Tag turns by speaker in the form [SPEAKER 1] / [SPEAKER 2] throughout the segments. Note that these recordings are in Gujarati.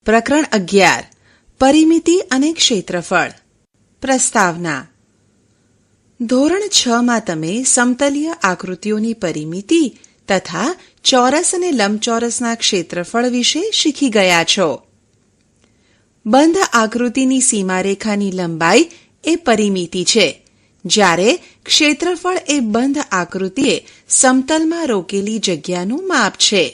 [SPEAKER 1] પ્રકરણ 11 પરિમિતિ અને ક્ષેત્રફળ. પ્રસ્તાવના. ધોરણ 6 માં તમે સમતલીય આકૃતિઓની પરિમિતિ તથા ચોરસ અને લંબચોરસના ક્ષેત્રફળ વિશે શીખી ગયા છો. બંધ આકૃતિની સીમારેખાની લંબાઈ એ પરિમિતિ છે, જ્યારે ક્ષેત્રફળ એ બંધ આકૃતિએ સમતલમાં રોકેલી જગ્યાનું માપ છે.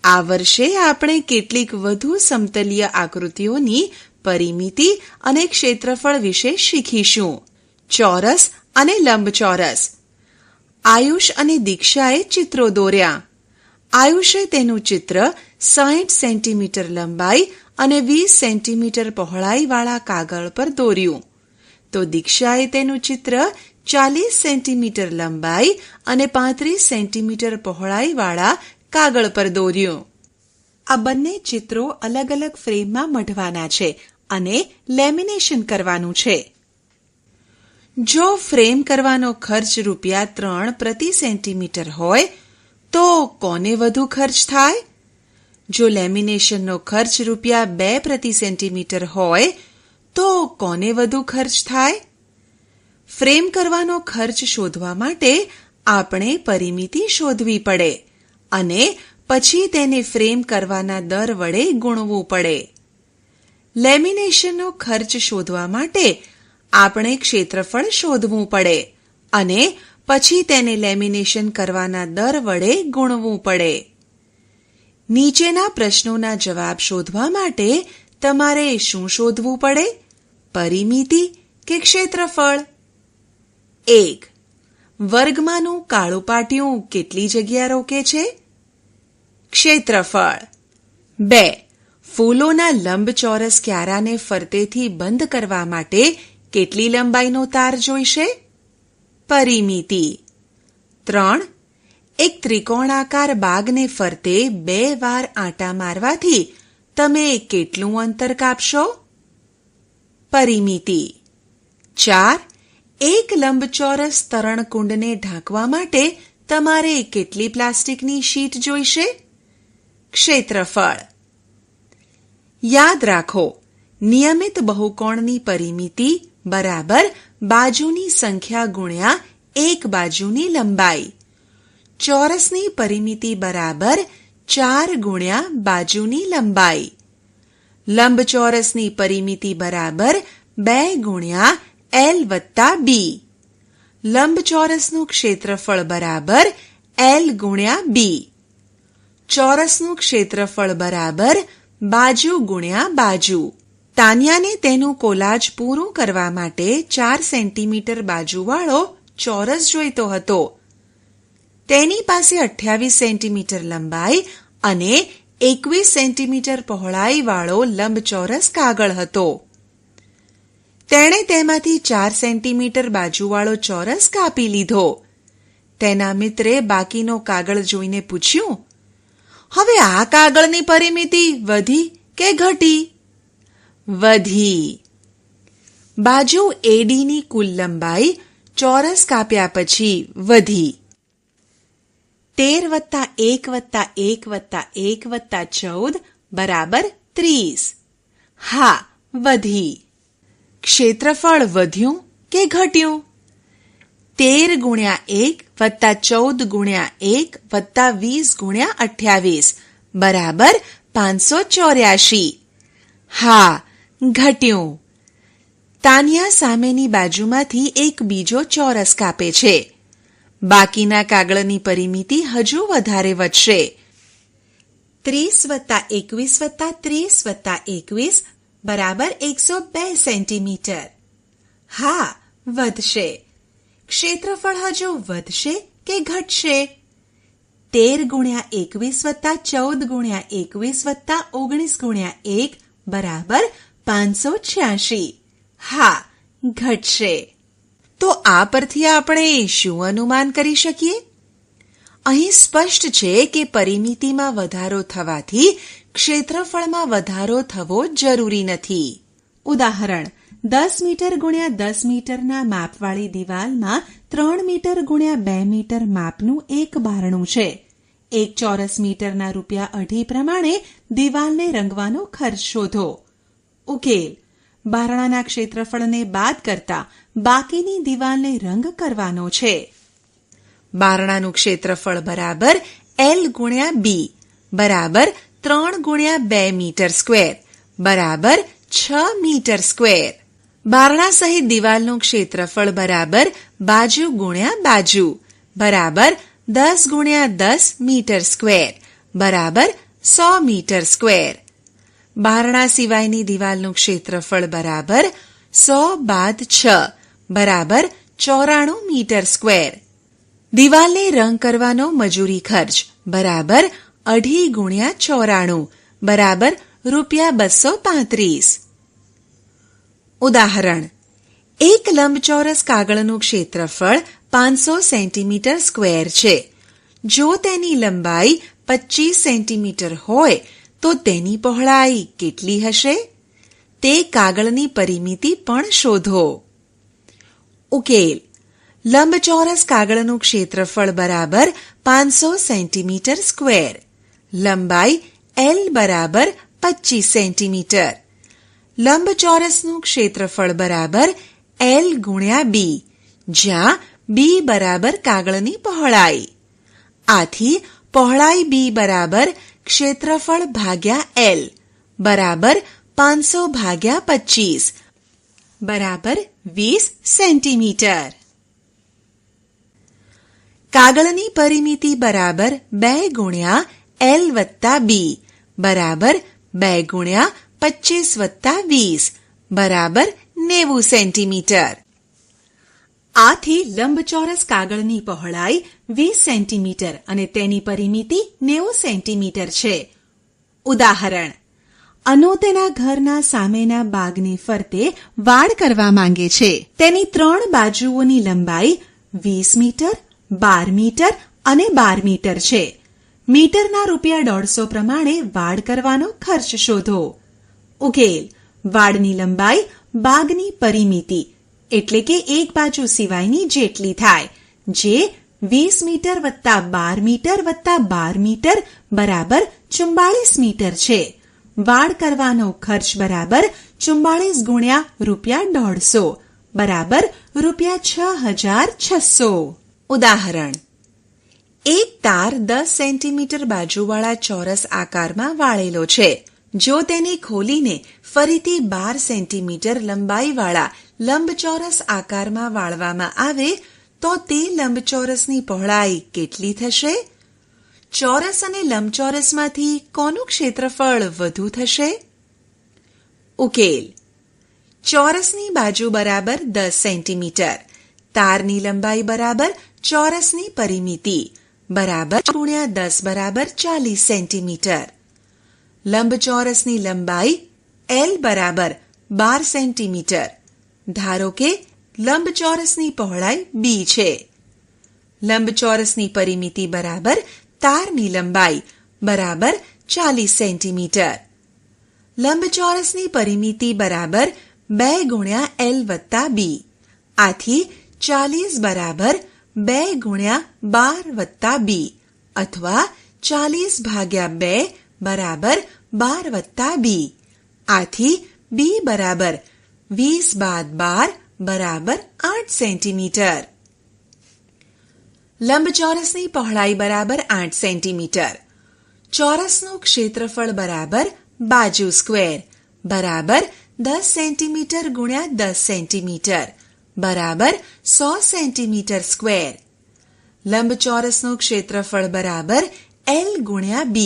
[SPEAKER 1] આ વર્ષે આપણે કેટલીક વધુ સમતલીય આકૃતિઓની પરિમિતિ અને ક્ષેત્રફળ વિશે શીખીશું. ચોરસ અને લંબચોરસ. આયુષ અને દીક્ષાએ ચિત્રો દોર્યા. આયુષે તેનું ચિત્ર 60 સેન્ટીમીટર લંબાઈ અને 20 સેન્ટીમીટર પહોળાઈવાળા કાગળ પર દોર્યું, તો દીક્ષાએ તેનું ચિત્ર 40 સેન્ટીમીટર લંબાઈ અને 35 સેન્ટીમીટર પહોળાઈવાળા કાગળ પર દોર્યું. આ બંને ચિત્રો અલગ અલગ ફ્રેમમાં મઢવાના છે અને લેમિનેશન કરવાનું છે. જો ફ્રેમ કરવાનો ખર્ચ ₹3 પ્રતિ સેન્ટીમીટર હોય તો કોને વધુ ખર્ચ થાય? જો લેમિનેશનનો ખર્ચ ₹2 પ્રતિ સેન્ટીમીટર હોય તો કોને વધુ ખર્ચ થાય? ફ્રેમ કરવાનો ખર્ચ શોધવા માટે આપણે પરિમિતિ શોધવી પડે અને પછી તેને ફ્રેમ કરવાના દર વડે ગુણવું પડે. લેમિનેશનનો ખર્ચ શોધવા માટે આપણે ક્ષેત્રફળ શોધવું પડે અને પછી તેને લેમિનેશન કરવાના દર વડે ગુણવું પડે. નીચેના પ્રશ્નોના જવાબ શોધવા માટે તમારે શું શોધવું પડે? પરિમિતિ કે ક્ષેત્રફળ? 1. વર્ગમાંનું કાળું પાટિયું કેટલી જગ્યા રોકે છે? ક્ષેત્રફળ. 2. ફૂલોના લંબચોરસ ક્યારાને ફરતેથી બંધ કરવા માટે કેટલી લંબાઈનો તાર જોઈશે? પરિમિતિ. 3. એક ત્રિકોણાકાર બાગને ફરતે 2 વાર આંટા મારવાથી તમે કેટલું અંતર કાપશો? પરિમિતિ. 4. એક લંબચોરસ તરણકુંડને ઢાંકવા માટે તમારે કેટલી પ્લાસ્ટિકની શીટ જોઈશે? ક્ષેત્રફળ. યાદ રાખો, નિયમિત બહુકોણની પરિમિતિ બરાબર બાજુની સંખ્યા ગુણ્યા એક બાજુની લંબાઈ. ચોરસની પરિમિતિ બરાબર 4 ગુણ્યા બાજુની લંબાઈ. લંબચોરસની પરિમિતિ બરાબર 2 ગુણ્યા L વત્તા B. લંબચોરસનું ક્ષેત્રફળ બરાબર L ગુણ્યા B. ચોરસનું ક્ષેત્રફળ બરાબર બાજુ ગુણ્યા બાજુ. તાન્યાને તેનું કોલાજ પૂરું કરવા માટે 4 સેન્ટીમીટર બાજુવાળો ચોરસ જોઈતો હતો. તેની પાસે 28 સેન્ટીમીટર લંબાઈ અને 21 સેન્ટીમીટર પહોળાઈવાળો લંબચોરસ કાગળ હતો. તેણે તેમાંથી 4 સેન્ટીમીટર બાજુવાળો ચોરસ કાપી લીધો. તેના મિત્રે બાકીનો કાગળ જોઈને પૂછ્યું, હવે આ કાગળની પરિમિતિ વધી કે ઘટી? વધી. બાજુ ADની કુલ લંબાઈ ચોરસ કાપ્યા પછી વધી. 13 + 1 + 1 + 1 + 14 બરાબર 30. હા, વધી. ક્ષેત્રફળ વધ્યું કે ઘટ્યું? 13 ગુણ્યા 1 વત્તા 14 ગુણ્યા 1 વત્તા 20 ગુણ્યા 28 બરાબર 584. હા, ઘટ્યું. તાન્યા સામેની બાજુમાંથી એક બીજો ચોરસ કાપે છે. બાકીના કાગળની પરિમિતિ હજુ વધારે વધશે. 30 + 21 + 30 + 21 બરાબર 102 સેન્ટીમીટર. હા, વધશે. ક્ષેત્રફળ હજુ વધશે કે ઘટશે? 13 ગુણ્યા 21 વત્તા 14 ગુણ્યા 21 વત્તા 19 ગુણ્યા 1 બરાબર 586. હા, ઘટશે. તો આ પરથી આપણે શું અનુમાન કરી શકીએ? અહીં સ્પષ્ટ છે કે પરિમિતિમાં વધારો થવાથી ક્ષેત્રફળમાં વધારો થવો જરૂરી નથી. ઉદાહરણ, 10 મીટર ગુણ્યા 10 મીટરના માપવાળી દિવાલમાં 3 મીટર ગુણ્યા 2 મીટર માપનું એક બારણું છે. એક ચોરસ મીટરના ₹2.5 પ્રમાણે દિવાલને રંગવાનો ખર્ચ શોધો. ઉકેલ: બારણાના ક્ષેત્રફળને બાદ કરતા બાકીની દિવાલને રંગ કરવાનો છે. બારણાનું ક્ષેત્રફળ બરાબર L ગુણ્યા B બરાબર 3 ગુણ્યા 2 મીટર સ્ક્વેર બરાબર 6 મીટર સ્ક્વેર. બારણા સહિત દિવાલનું ક્ષેત્રફળ બરાબર બાજુ ગુણ્યા બાજુ બરાબર 10 ગુણ્યા 10 મીટર સ્ક્વેર બરાબર 100 મીટર સ્ક્વેર. બારણા સિવાયની દિવાલનું ક્ષેત્રફળ બરાબર 100 બાદ 6 બરાબર 94 મીટર સ્ક્વેર. દિવાલને રંગ કરવાનો મજૂરી ખર્ચ બરાબર 2.5 ગુણ્યા 94 બરાબર ₹235. ઉદાહરણ: એક લંબચોરસ કાગળનું ક્ષેત્રફળ 500 સેન્ટીમીટર સ્ક્વેર છે. જો તેની લંબાઈ 25 સેન્ટીમીટર હોય તો તેની પહોળાઈ કેટલી હશે? તે કાગળની પરિમિતિ પણ શોધો. ઉકેલ: લંબચોરસ કાગળનું ક્ષેત્રફળ બરાબર 500 સેન્ટીમીટર સ્ક્વેર. લંબાઈ L બરાબર 25 સેન્ટીમીટર. લંબચોરસનું ક્ષેત્રફળ બરાબર L ગુણ્યા B, જ્યાં B બરાબર કાગળની પહોળાઈ. આથી પહોળાઈ B બરાબર ક્ષેત્રફળ ભાગ્યા L બરાબર 500 ભાગ્યા 25 બરાબર 20 સેન્ટીમીટર. કાગળની પરિમિતિ બરાબર 2 ગુણ્યા L વત્તા B બરાબર 2 ગુણ્યા 25 વત્તા 20 બરાબર 90 સેન્ટીમીટર. આથી લંબચોરસ કાગળની પહોળાઈ 20 સેન્ટીમીટર અને તેની પરિમિતિ 90 સેન્ટીમીટર છે. ઉદાહરણ: અનુ તેના ઘરના સામેના બાગની ફરતે વાડ કરવા માંગે છે. તેની 3 બાજુઓની લંબાઈ 20 મીટર, 12 મીટર અને 12 મીટર છે. મીટરના ₹150 પ્રમાણે વાડ કરવાનો ખર્ચ શોધો. ઉકેલ: વાડની લંબાઈ બાગની પરિમિતિ એટલે કે એક બાજુ સિવાયની જેટલી થાય, જે 20 મીટર વત્તા 12 મીટર વત્તા 12 મીટર બરાબર 44 મીટર છે. વાડ કરવાનો ખર્ચ બરાબર 44 ગુણ્યા ₹150 બરાબર ₹6600. ઉદાહરણ: એક તાર 10 સેન્ટીમીટર બાજુવાળા ચોરસ આકારમાં વાળેલો છે. જો તેને ખોલીને ફરીથી 12 સેન્ટીમીટર લંબાઈવાળા લંબચોરસ આકારમાં વાળવામાં આવે તો તે લંબચોરસની પહોળાઈ કેટલી થશે? ચોરસ અને લંબચોરસમાંથી કોનું ક્ષેત્રફળ વધુ થશે? ઉકેલ: ચોરસની બાજુ બરાબર 10 સેન્ટીમીટર, તારની લંબાઈ બરાબર ચોરસની પરિમિતિ બરાબર ગુણ્યા 10 બરાબર 40 સેન્ટીમીટર. લંબચોરસની લંબાઈ L બરાબર 12 સેન્ટીમીટર. ધારો કે લંબચોરસની પહોળાઈ B છે. લંબચોરસની પરિમિતિ બરાબર તારની લંબાઈ બરાબર 40 સેન્ટીમીટર. લંબચોરસની પરિમિતિ બરાબર 2 ગુણ્યા L વત્તા B. આથી 40 બરાબર 2 ગુણ્યા 12 વત્તા B અથવા 40 ભાગ્યા 2 બરાબર 12 વત્તા B. આથી B બરાબર 20 બાદ 12 બરાબર 8 સેન્ટીમીટર. લંબચોરસની પહોળાઈ બરાબર 8 સેન્ટીમીટર. ચોરસનું ક્ષેત્રફળ બરાબર બાજુ સ્ક્વેર બરાબર 10 સેન્ટીમીટર ગુણ્યા 10 સેન્ટીમીટર બરાબર 100 સેન્ટીમીટર સ્ક્વેર. લંબચોરસનું ક્ષેત્રફળ બરાબર L ગુણ્યા B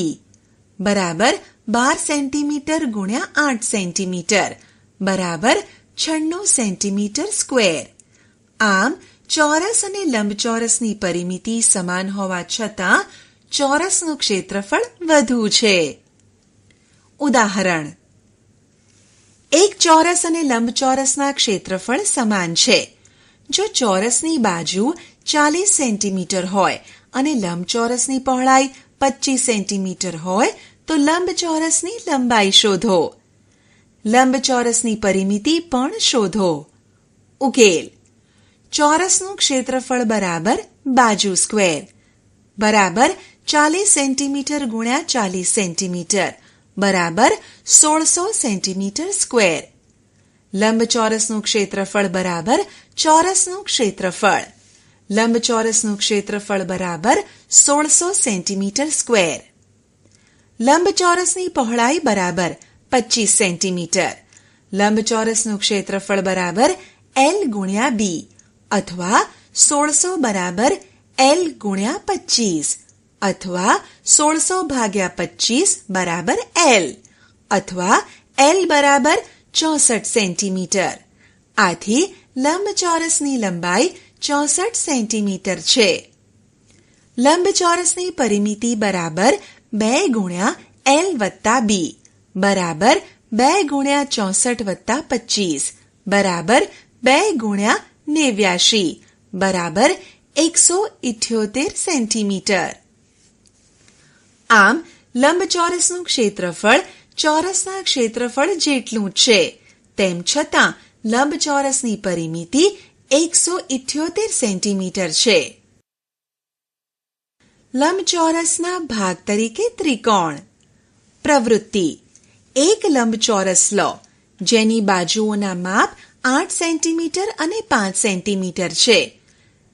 [SPEAKER 1] બરાબર 12 સેન્ટીમીટર ગુણ્યા 8 સેન્ટીમીટર બરાબર 96 સેન્ટીમીટર સ્ક્વેર. આમ ચોરસ અને લંબચોરસની પરિમિતિ સમાન હોવા છતાં ચોરસનું ક્ષેત્રફળ વધુ છે. ઉદાહરણ: એક ચોરસ અને લંબચોરસના ક્ષેત્રફળ સમાન છે. જો ચોરસની બાજુ 40 સેન્ટીમીટર હોય અને લંબચોરસની પહોળાઈ 25 સેન્ટીમીટર હોય તો લંબચોરસની લંબાઈ શોધો. લંબચોરસની પરિમિતિ પણ શોધો. ઉકેલ: ચોરસનું ક્ષેત્રફળ બરાબર બાજુ સ્ક્વેર બરાબર 40 સેન્ટીમીટર ગુણ્યા 40 સેન્ટીમીટર બરાબર 1600 સેન્ટીમીટર સ્ક્વેર. લંબચોરસનું ક્ષેત્રફળ બરાબર ચોરસનું ક્ષેત્રફળ. લંબચોરસનું ક્ષેત્રફળ બરાબર 1600 સેન્ટીમીટર સ્ક્વેર. લંબચોરસની પહોળાઈ બરાબર 25 સેન્ટીમીટર. લંબચોરસનું ક્ષેત્રફળ બરાબર L ગુણ્યા B અથવા 1600 બરાબર L ગુણ્યા 25 અથવા 1600 ભાગ્યા 25 બરાબર L અથવા L બરાબર 64 સેન્ટીમીટર. આથી લંબચોરસની લંબાઈ 64 સેન્ટીમીટર છે. લંબચોરસની પરિમિતિ બરાબર 2 ગુણ્યા L વત્તા B બરાબર 2 ગુણ્યા 64 વત્તા 25 બરાબર 2 ગુણ્યા 89 બરાબર 178 સેન્ટીમીટર. આમ લંબચોરસનું ક્ષેત્રફળ ચોરસના ક્ષેત્રફળ જેટલું છે. તેમ છતાં લંબચોરસની પરિમિતિ 178 સેન્ટીમીટર છે. લંબચોરસના ભાગ તરીકે ત્રિકોણ. પ્રવૃત્તિ. એક લંબચોરસ લો જેની બાજુઓના માપ 8 સેન્ટીમીટર અને 5 સેન્ટીમીટર છે.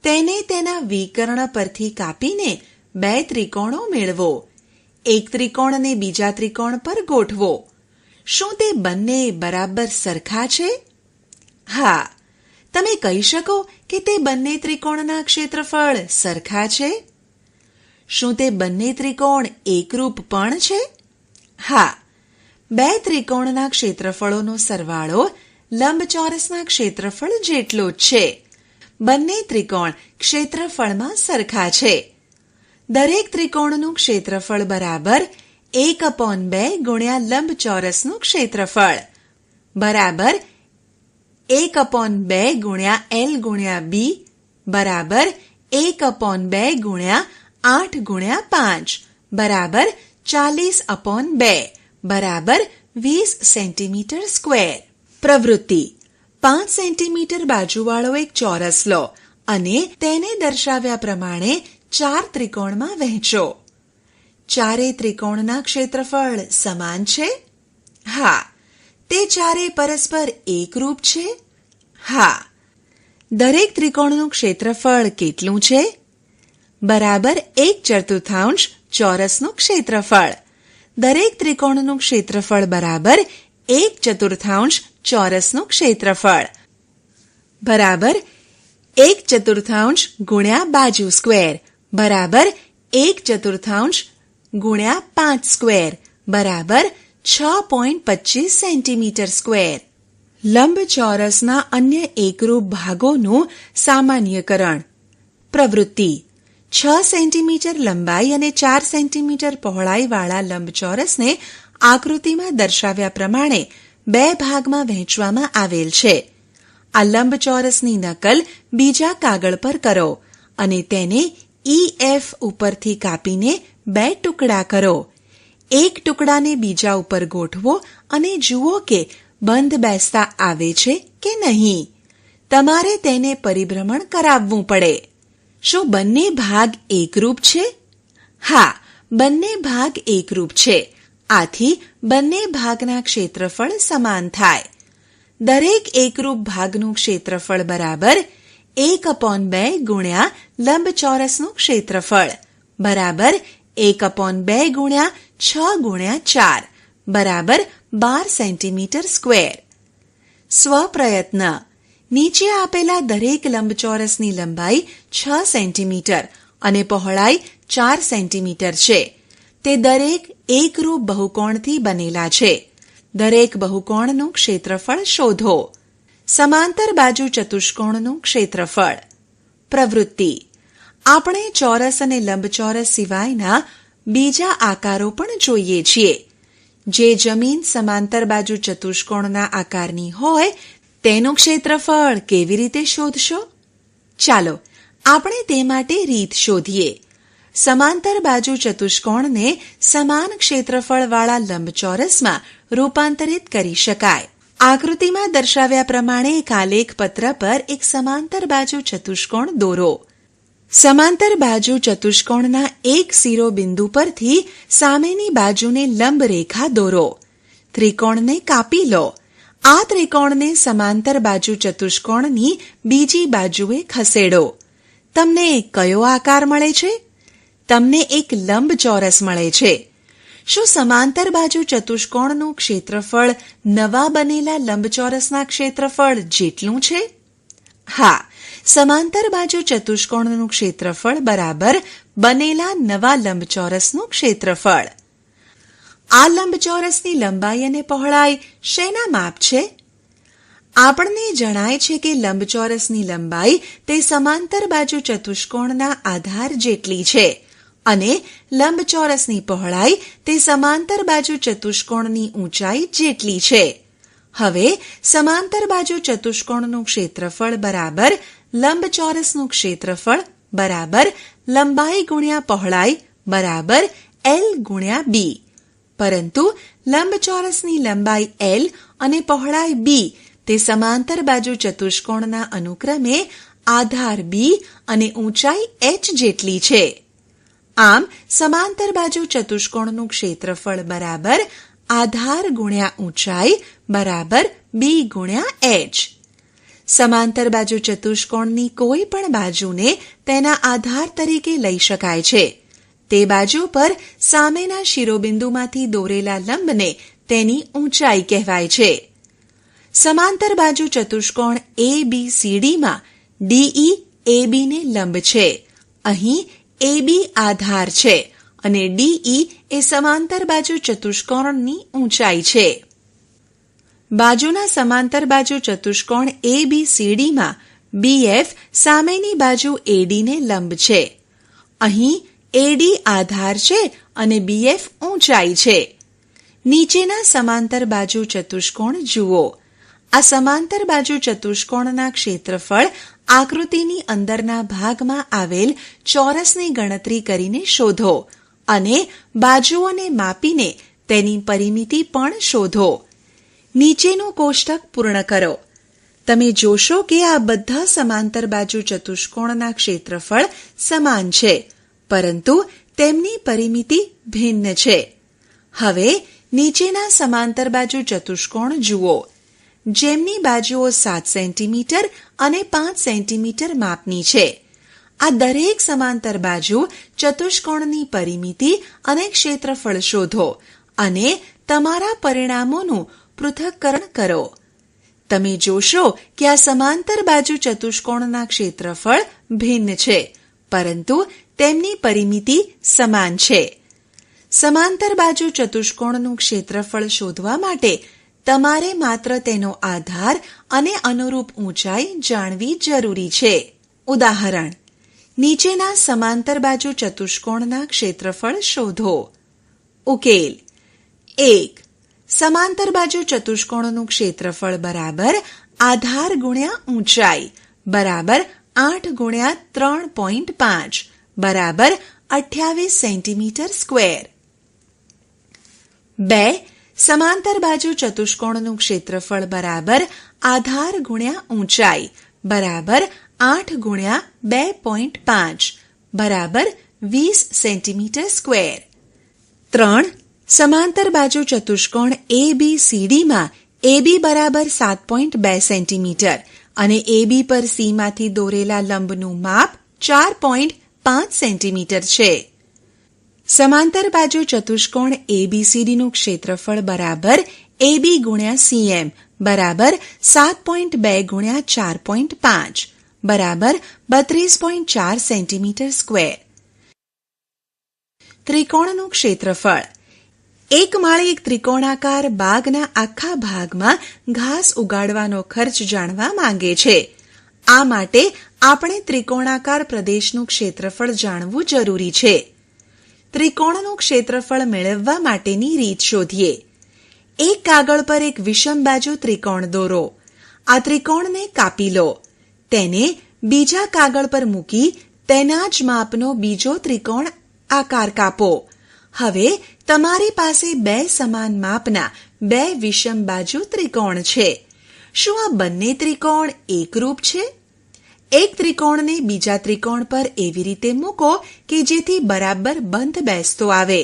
[SPEAKER 1] તેને તેના વિકર્ણ પરથી કાપીને 2 ત્રિકોણો મેળવો. એક ત્રિકોણને બીજા ત્રિકોણ પર ગોઠવો. શું તે બંને બરાબર સરખા છે? હા. તમે કહી શકો કે તે બંને ત્રિકોણના ક્ષેત્રફળ સરખા છે? શું તે બંને ત્રિકોણ એકરૂપ પણ છે? હા. 2 ત્રિકોણના ક્ષેત્રફળોનો સરવાળો લંબચોરસના ક્ષેત્રફળ જેટલો જ છે. બંને ત્રિકોણ ક્ષેત્રફળમાં સરખા છે. દરેક ત્રિકોણનું ક્ષેત્રફળ બરાબર 1/2 ગુણ્યા લંબચોરસનું ક્ષેત્રફળ બરાબર 1/2 ગુણ્યા L ગુણ્યા B બરાબર 1/2 ગુણ્યા 8 ગુણ્યા 5 બરાબર 40/2 બરાબર 20 સેન્ટીમીટર સ્ક્વેર. પ્રવૃત્તિ. 5 સેન્ટીમીટર બાજુવાળો એક ચોરસ લો અને તેને દર્શાવ્યા પ્રમાણે 4 ત્રિકોણમાં વહેંચો. ચારે ત્રિકોણના ક્ષેત્રફળ સમાન છે? હા. તે ચારે પરસ્પર એકરૂપ છે? હા. દરેક ત્રિકોણનું ક્ષેત્રફળ કેટલું છે? બરાબર 1/4 ચોરસનું ક્ષેત્રફળ. દરેક ત્રિકોણનું ક્ષેત્રફળ બરાબર 1/4 ચોરસનું ક્ષેત્રફળ બરાબર 1/4 ગુણ્યા બાજુ સ્ક્વેર બરાબર 1/4 ગુણ્યા 5 સ્ક્વેર બરાબર 6.25 સેન્ટીમીટર સ્ક્વેર. લંબચોરસના અન્ય એકરૂપ ભાગોનું સામાન્યકરણ. પ્રવૃત્તિ. 6 સેન્ટીમીટર લંબાઈ અને 4 સેન્ટીમીટર પહોળાઈવાળા લંબચોરસને આકૃતિમાં દર્શાવ્યા પ્રમાણે 2 ભાગમાં વહેંચવામાં આવેલ છે. આ લંબચોરસની નકલ બીજા કાગળ પર કરો અને તેને EF ઉપરથી કાપીને 2 ટુકડા કરો. એક ટુકડાને બીજા ઉપર ગોઠવો અને જુઓ કે બંધ બેસતા આવે છે કે નહીં. તમારે તેને પરિભ્રમણ કરાવવું પડે. શું બંને ભાગ એકરૂપ છે? હા, બંને ભાગ એકરૂપ છે. આથી બંને ભાગના ક્ષેત્રફળ સમાન થાય. દરેક એકરૂપ ભાગનું ક્ષેત્રફળ બરાબર 1/2 ગુણ્યા લંબચોરસનું ક્ષેત્રફળ બરાબર 1/2 ગુણ્યા 6 ગુણ્યા 4 બરાબર 12 સેન્ટીમીટર સ્ક્વેર. સ્વપ્રયત્ન. નીચે આપેલા દરેક લંબચોરસની લંબાઈ 6 સેન્ટીમીટર અને પહોળાઈ 4 સેન્ટીમીટર છે. તે દરેક એકરૂપ બહુકોણથી બનેલા છે. દરેક બહુકોણનું ક્ષેત્રફળ શોધો. સમાંતર બાજુ ચતુષ્કોણનું ક્ષેત્રફળ. પ્રવૃત્તિ. આપણે ચોરસ અને લંબચોરસ સિવાયના બીજા આકારો પણ જોઈએ છીએ. જે જમીન સમાંતર બાજુ ચતુષ્કોણના આકારની હોય તેનું ક્ષેત્રફળ કેવી રીતે શોધશો? ચાલો આપણે તે માટે રીત શોધીએ. સમાંતર બાજુ ચતુષ્કોણને સમાન ક્ષેત્રફળવાળા લંબચોરસમાં રૂપાંતરિત કરી શકાય. આકૃતિમાં દર્શાવ્યા પ્રમાણે એક આલેખ પત્ર પર એક સમાંતર બાજુ ચતુષ્કોણ દોરો. સમાંતર બાજુ ચતુષ્કોણના એક શિરોબિંદુ પરથી સામેની બાજુને લંબ રેખા દોરો. ત્રિકોણને કાપી લો. આ ત્રિકોણને સમાંતર બાજુ ચતુષ્કોણની બીજી બાજુએ ખસેડો. તમને કયો આકાર મળે છે? તમને એક લંબચોરસ મળે છે. શું સમાંતર બાજુ ચતુષ્કોણનું ક્ષેત્રફળ નવા બનેલા લંબચોરસના ક્ષેત્રફળ જેટલું છે? હા, સમાંતર બાજુ ચતુષ્કોણનું ક્ષેત્રફળ બરાબર બનેલા નવા લંબચોરસનું ક્ષેત્રફળ. આ લંબચોરસની લંબાઈ અને પહોળાઈ શેના માપ છે? આપણને જણાય છે કે લંબચોરસની લંબાઈ તે સમાંતર બાજુ ચતુષ્કોણના આધાર જેટલી છે અને લંબચોરસની પહોળાઈ તે સમાંતર બાજુ ચતુષ્કોણની ઊંચાઈ જેટલી છે. હવે સમાંતર બાજુ ચતુષ્કોણનું ક્ષેત્રફળ બરાબર લંબચોરસનું ક્ષેત્રફળ બરાબર લંબાઈ ગુણ્યા પહોળાઈ બરાબર L ગુણ્યા B. પરંતુ લંબચોરસની લંબાઈ L અને પહોળાઈ B તે સમાંતર બાજુ ચતુષ્કોણના અનુક્રમે આધાર B અને ઊંચાઈ h જેટલી છે. આમ સમાંતર બાજુ ચતુષ્કોણનું ક્ષેત્રફળ બરાબર આધાર ગુણ્યા ઊંચાઈ બરાબર B ગુણ્યા h. સમાંતર બાજુ ચતુષ્કોણની કોઈ પણ બાજુને તેના આધાર તરીકે લઈ શકાય છે. તે બાજુ પર સામેના શિરોબિંદુમાંથી દોરેલા લંબને તેની ઊંચાઈ કહેવાય છે. સમાંતર બાજુ ચતુષ્કોણ ABCDમાં DE ABને લંબ છે. અહીં AB આધાર છે અને DE એ સમાંતર બાજુ ચતુષ્કોણની ઊંચાઈ છે. બાજુના સમાંતર બાજુ ચતુષ્કોણ ABCDમાં BF સામેની બાજુ ADને લંબ છે. અહીં AD આધાર છે અને BF ઊંચાઈ છે. નીચેના સમાંતર બાજુ ચતુષ્કોણ જુઓ. આ સમાંતર બાજુ ચતુષ્કોણના ક્ષેત્રફળ આકૃતિની અંદરના ભાગમાં આવેલ ચોરસની ગણતરી કરીને શોધો અને બાજુઓને માપીને તેની પરિમિતિ પણ શોધો. નીચેનું કોષ્ટક પૂર્ણ કરો. તમે જોશો કે આ બધા સમાંતર બાજુ ચતુષ્કોણના ક્ષેત્રફળ સમાન છે, પરંતુ તેમની પરિમિતિ ભિન્ન છે. હવે નીચેના સમાંતર બાજુ ચતુષ્કોણ જુઓ, જેમની બાજુઓ 7 સેન્ટીમીટર અને 5 સેન્ટીમીટર માપની છે. આ દરેક સમાંતર બાજુ ચતુષ્કોણની પરિમિતિ અને ક્ષેત્રફળ શોધો અને તમારા પરિણામોનું પૃથક્કરણ કરો. તમે જોશો કે આ સમાંતર બાજુ ચતુષ્કોણના ક્ષેત્રફળ ભિન્ન છે, પરંતુ તેમની પરિમિતિ સમાન છે. સમાંતર બાજુ ચતુષ્કોણનું ક્ષેત્રફળ શોધવા માટે તમારે માત્ર તેનો આધાર અને અનુરૂપ ઊંચાઈ જાણવી જરૂરી છે. ઉદાહરણ: નીચેના સમાંતર બાજુ ચતુષ્કોણના ક્ષેત્રફળ શોધો. ઉકેલ: 1. સમાંતર બાજુ ચતુષ્કોણનું ક્ષેત્રફળ બરાબર આધાર ગુણ્યા ઊંચાઈ બરાબર 8 ગુણ્યા 3.5 બરાબર 28 સેન્ટીમીટર સ્ક્વેર. 2. સમાંતર બાજુ ચતુષ્કોણનું ક્ષેત્રફળ બરાબર આધાર ગુણ્યા ઊંચાઈ બરાબર 8 ગુણ્યા 2.5 બરાબર 20 સેન્ટીમીટર સ્ક્વેર. 3. સમાંતર બાજુ ચતુષ્કોણ ABCDમાં AB બરાબર 7.2 સેન્ટીમીટર અને AB પર C માંથી દોરેલા લંબનું માપ 4.5 સેન્ટીમીટર છે. સમાંતર બાજુ ચતુષ્કોણ ABCDનું ક્ષેત્રફળ બરાબર AB ગુણ્યા CM બરાબર 7.2 ગુણ્યા 4.5 બરાબર 32.4 સેન્ટીમીટર સ્ક્વેર. ત્રિકોણનું ક્ષેત્રફળ. એક માળિક ત્રિકોણાકાર બાગના આખા ભાગમાં ઘાસ ઉગાડવાનો ખર્ચ જાણવા માંગે છે. આ માટે આપણે ત્રિકોણાકાર પ્રદેશનું ક્ષેત્રફળ જાણવું જરૂરી છે. ત્રિકોણનું ક્ષેત્રફળ મેળવવા માટેની રીત શોધીએ. એક કાગળ પર એક વિષમ બાજુ ત્રિકોણ દોરો. આ ત્રિકોણને કાપી લો. તેને બીજા કાગળ પર મૂકી તેના જ માપનો બીજો ત્રિકોણ આકાર કાપો. હવે તમારી પાસે 2 સમાન માપના 2 વિષમ બાજુ ત્રિકોણ છે. શું આ બંને ત્રિકોણ એકરૂપ છે? એક ત્રિકોણને બીજા ત્રિકોણ પર એવી રીતે મૂકો કે જેથી બરાબર બંધ બેસતો આવે.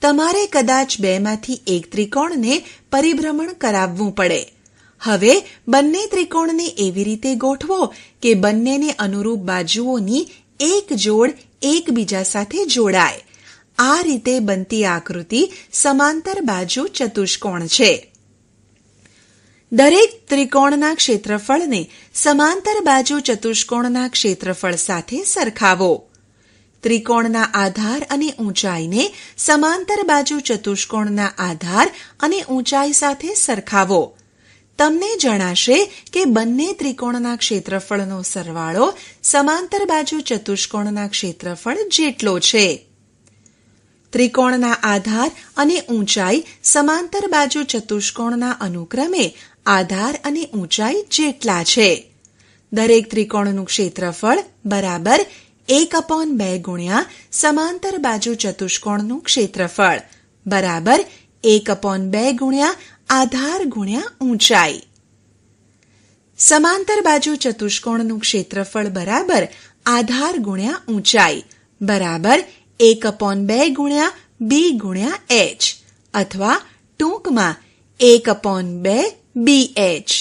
[SPEAKER 1] તમારે કદાચ બેમાંથી એક ત્રિકોણને પરિભ્રમણ કરાવવું પડે. હવે બંને ત્રિકોણને એવી રીતે ગોઠવો કે બંનેને અનુરૂપ બાજુઓની એક જોડ એકબીજા સાથે જોડાય. આ રીતે બનતી આકૃતિ સમાંતર બાજુ ચતુષ્કોણ છે. દરેક ત્રિકોણના ક્ષેત્રફળને સમાંતર બાજુ ચતુષ્કોણના ક્ષેત્રફળ સાથે સરખાવો. ત્રિકોણના આધાર અને ઊંચાઈને સમાંતર બાજુ ચતુષ્કોણના આધાર અને ઊંચાઈ સાથે સરખાવો. તમને જણાશે કે બંને ત્રિકોણના ક્ષેત્રફળનો સરવાળો સમાંતર બાજુ ચતુષ્કોણના ક્ષેત્રફળ જેટલો છે. ત્રિકોણના આધાર અને ઊંચાઈ સમાંતર બાજુ ચતુષ્કોણના અનુક્રમે આધાર અને ઊંચાઈ જેટલા છે. દરેક ત્રિકોણનું ક્ષેત્રફળ બરાબર 1/2 ગુણ્યા સમાંતર બાજુ ચતુષ્કોણનું ક્ષેત્રફળ બરાબર 1/2 ગુણ્યા આધાર ગુણ્યા ઊંચાઈ. સમાંતર બાજુ ચતુષ્કોણનું ક્ષેત્રફળ બરાબર આધાર ગુણ્યા ઊંચાઈ બરાબર 1/2 ગુણ્યા b ગુણ્યા h અથવા ટૂંકમાં 1/2 bh.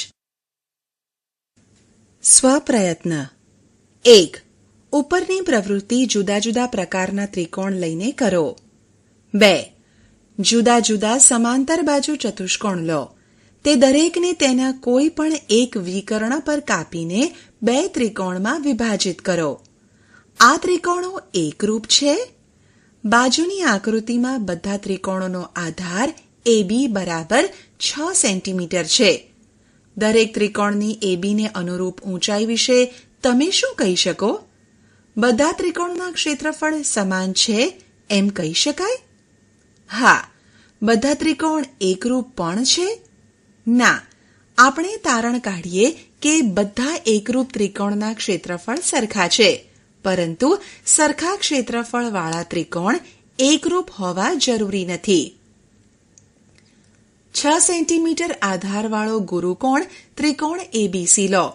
[SPEAKER 1] સ્વપ્રયત્ન 1. ઉપરની પ્રવૃત્તિ જુદા જુદા પ્રકારના ત્રિકોણ લઈને કરો. 2. જુદા જુદા સમાંતર બાજુ ચતુષ્કોણ લો. તે દરેકને તેના કોઈ પણ એક વિકર્ણ પર કાપીને 2 ત્રિકોણમાં વિભાજિત કરો. આ ત્રિકોણો એકરૂપ છે. બાજુની આકૃતિમાં બધા ત્રિકોણોનો આધાર AB બરાબર 6 સેન્ટીમીટર છે. દરેક ત્રિકોણની ABને અનુરૂપ ઊંચાઈ વિશે તમે શું કહી શકો? બધા ત્રિકોણના ક્ષેત્રફળ સમાન છે એમ કહી શકાય? હા. બધા ત્રિકોણ એકરૂપ પણ છે? ના. આપણે તારણ કાઢીએ કે બધા એકરૂપ ત્રિકોણના ક્ષેત્રફળ સરખા છે, પરંતુ સરખા ક્ષેત્રફળ વાળા ત્રિકોણ એકરૂપ હોવા જરૂરી નથી. 6 સેન્ટીમીટર આધારવાળો ગુરુકોણ ત્રિકોણ ABC લો.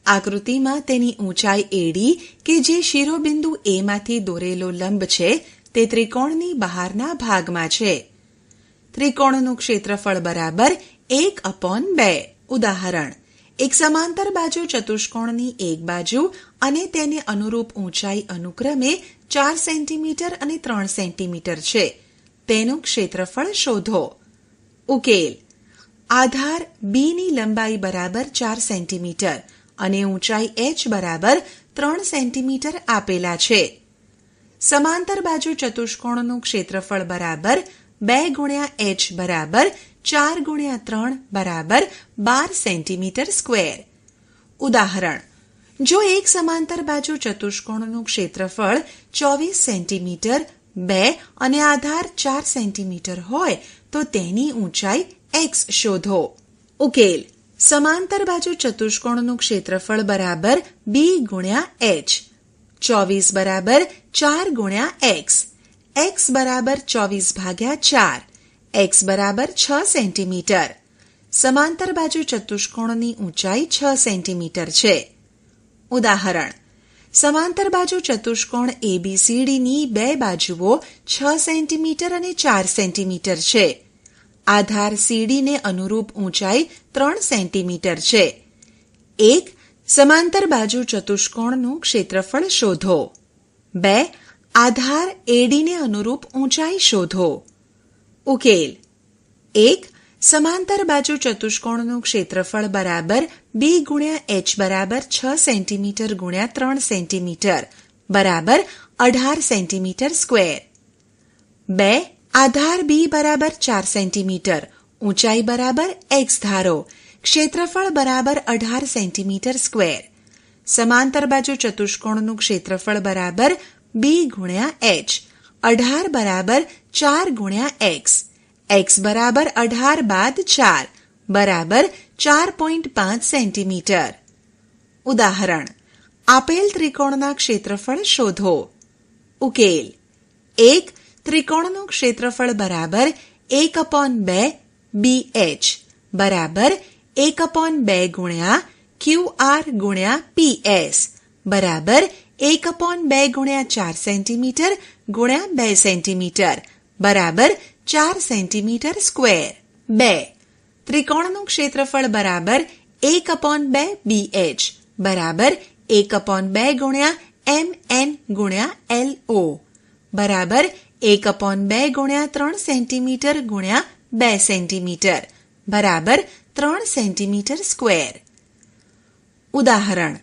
[SPEAKER 1] આકૃતિમાં તેની ઊંચાઈ AD કે જે શિરોબિંદુ A માંથી દોરેલો લંબ છે તે ત્રિકોણની બહારના ભાગમાં છે. ત્રિકોણનું ક્ષેત્રફળ બરાબર 1/2. ઉદાહરણ: એક સમાંતર બાજુ ચતુષ્કોણની એક બાજુ અને તેને અનુરૂપ ઊંચાઈ અનુક્રમે 4 સેન્ટીમીટર અને 3 સેન્ટીમીટર છે. તેનું ક્ષેત્રફળ શોધો. ઉકેલ: આધાર B ની લંબાઈ બરાબર 4 સેન્ટીમીટર અને ઊંચાઈ h બરાબર 3 સેન્ટીમીટર આપેલા છે. સમાંતર બાજુ ચતુષ્કોણનું ક્ષેત્રફળ બરાબર 2 ગુણ્યા h બરાબર 4 ગુણ્યા 3 બરાબર 12 સેન્ટીમીટર સ્ક્વેર. ઉદાહરણ: જો એક સમાંતર બાજુ ચતુષ્કોણનું ક્ષેત્રફળ 24 સેન્ટીમીટર 2 અને આધાર 4 સેન્ટીમીટર હોય તો તેની ઊંચાઈ x શોધો. ઉકેલ: સમાંતર બાજુ ચતુષ્કોણનું ક્ષેત્રફળ બરાબર b ગુણ્યા h. 24 બરાબર 4 ગુણ્યા x. x બરાબર 24 ભાગ્યા 4. x બરાબર 6 સેન્ટીમીટર. સમાંતર બાજુ ચતુષ્કોણની ઊંચાઈ 6 સેન્ટીમીટર છે. ઉદાહરણ: સમાંતર બાજુ ચતુષ્કોણ ABCDની બે બાજુઓ 6 સેન્ટીમીટર અને 4 સેન્ટીમીટર છે. આધાર CD ને અનુરૂપ ઊંચાઈ 3 સેન્ટીમીટર છે. 1. સમાંતર બાજુ ચતુષ્કોણનું ક્ષેત્રફળ શોધો. 2. આધાર ADને અનુરૂપ ઊંચાઈ શોધો. ઉકેલ: 1. સમાંતર બાજુ ચતુષ્કોણનું ક્ષેત્રફળ બરાબર b ગુણ્યા h બરાબર 6 સેન્ટીમીટર ગુણ્યા 3 સેન્ટીમીટર બરાબર 18 સેન્ટીમીટર સ્ક્વેર. 2. આધાર B બરાબર 4 સેન્ટીમીટર, ઊંચાઈ બરાબર x ધારો, ક્ષેત્રફળ બરાબર 18 સેન્ટીમીટર સ્ક્વેર. સમાંતર બાજુ ચતુષ્કોણનું ક્ષેત્રફળ બરાબર b ગુણ્યા h. 18 બરાબર 4 ગુણ્યા x. x બરાબર 18 બાદ 4 બરાબર 4.5 સેન્ટીમીટર. ઉદાહરણ: આપેલ ત્રિકોણના ક્ષેત્રફળ શોધો. ઉકેલ: 1. ત્રિકોણનું ક્ષેત્રફળ બરાબર 1/2 BH બરાબર 1/2 ગુણ્યા QR ગુણ્યા PS બરાબર 1/2 ગુણ્યા 4 સેન્ટીમીટર ગુણ્યા 2 સેન્ટીમીટર બરાબર 4 સેન્ટીમીટર સ્ક્વેર. 2. ત્રિકોણનું ક્ષેત્રફળ બરાબર 1/2 BH બરાબર 1/2 ગુણ્યા MN ગુણ્યા LO બરાબર 1/2 ગુણ્યા 3 સેન્ટીમીટર ગુણ્યા 2 સેન્ટીમીટર બરાબર 3 સેન્ટીમીટર સ્ક્વેર. ઉદાહરણ: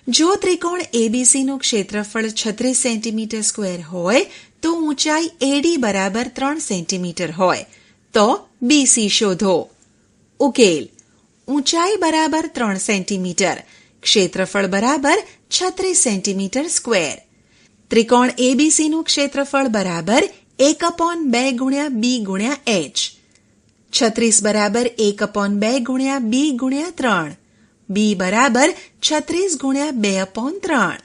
[SPEAKER 1] જો ત્રિકોણ ABC નું ક્ષેત્રફળ 36 સેન્ટીમીટર સ્ક્વેર હોય તો ઊંચાઈ AD બરાબર 3 સેન્ટીમીટર હોય તો BC શોધો. ઉકેલ: ઊંચાઈ બરાબર 3 સેન્ટીમીટર, ક્ષેત્રફળ બરાબર 36 સેન્ટીમીટર સ્ક્વેર. ત્રિકોણ ABC નું ક્ષેત્રફળ બરાબર 1/2 ગુણ્યા B ગુણ્યા H. 36 બરાબર 1/2 ગુણ્યા B ગુણ્યા 3. B બરાબર 36 ગુણ્યા 2/3.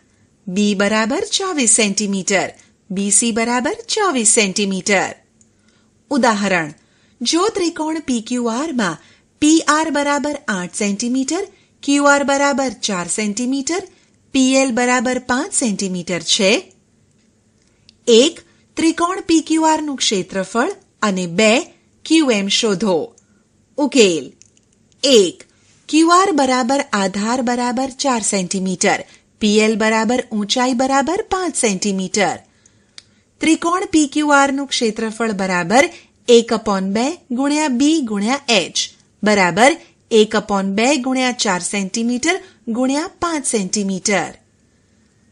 [SPEAKER 1] B બરાબર 24 સેન્ટીમીટર. BC બરાબર 24 સેન્ટીમીટર. ઉદાહરણ: જો ત્રિકોણ PQR માં PR બરાબર 8 સેન્ટીમીટર, QR બરાબર 4 સેન્ટીમીટર, PL બરાબર 5 સેન્ટીમીટર છે. 1. ત્રિકોણ PQR નું ક્ષેત્રફળ અને 2. QM શોધો. ઉકેલ: 1. QR બરાબર આધાર બરાબર 4 સેન્ટીમીટર, PL બરાબર ઊંચાઈ બરાબર 5 સેન્ટીમીટર. ત્રિકોણ PQR નું ક્ષેત્રફળ બરાબર 1/2 ગુણ્યા B ગુણ્યા H બરાબર 1/2 ગુણ્યા 4 સેન્ટીમીટર ગુણ્યા 5 સેન્ટીમીટર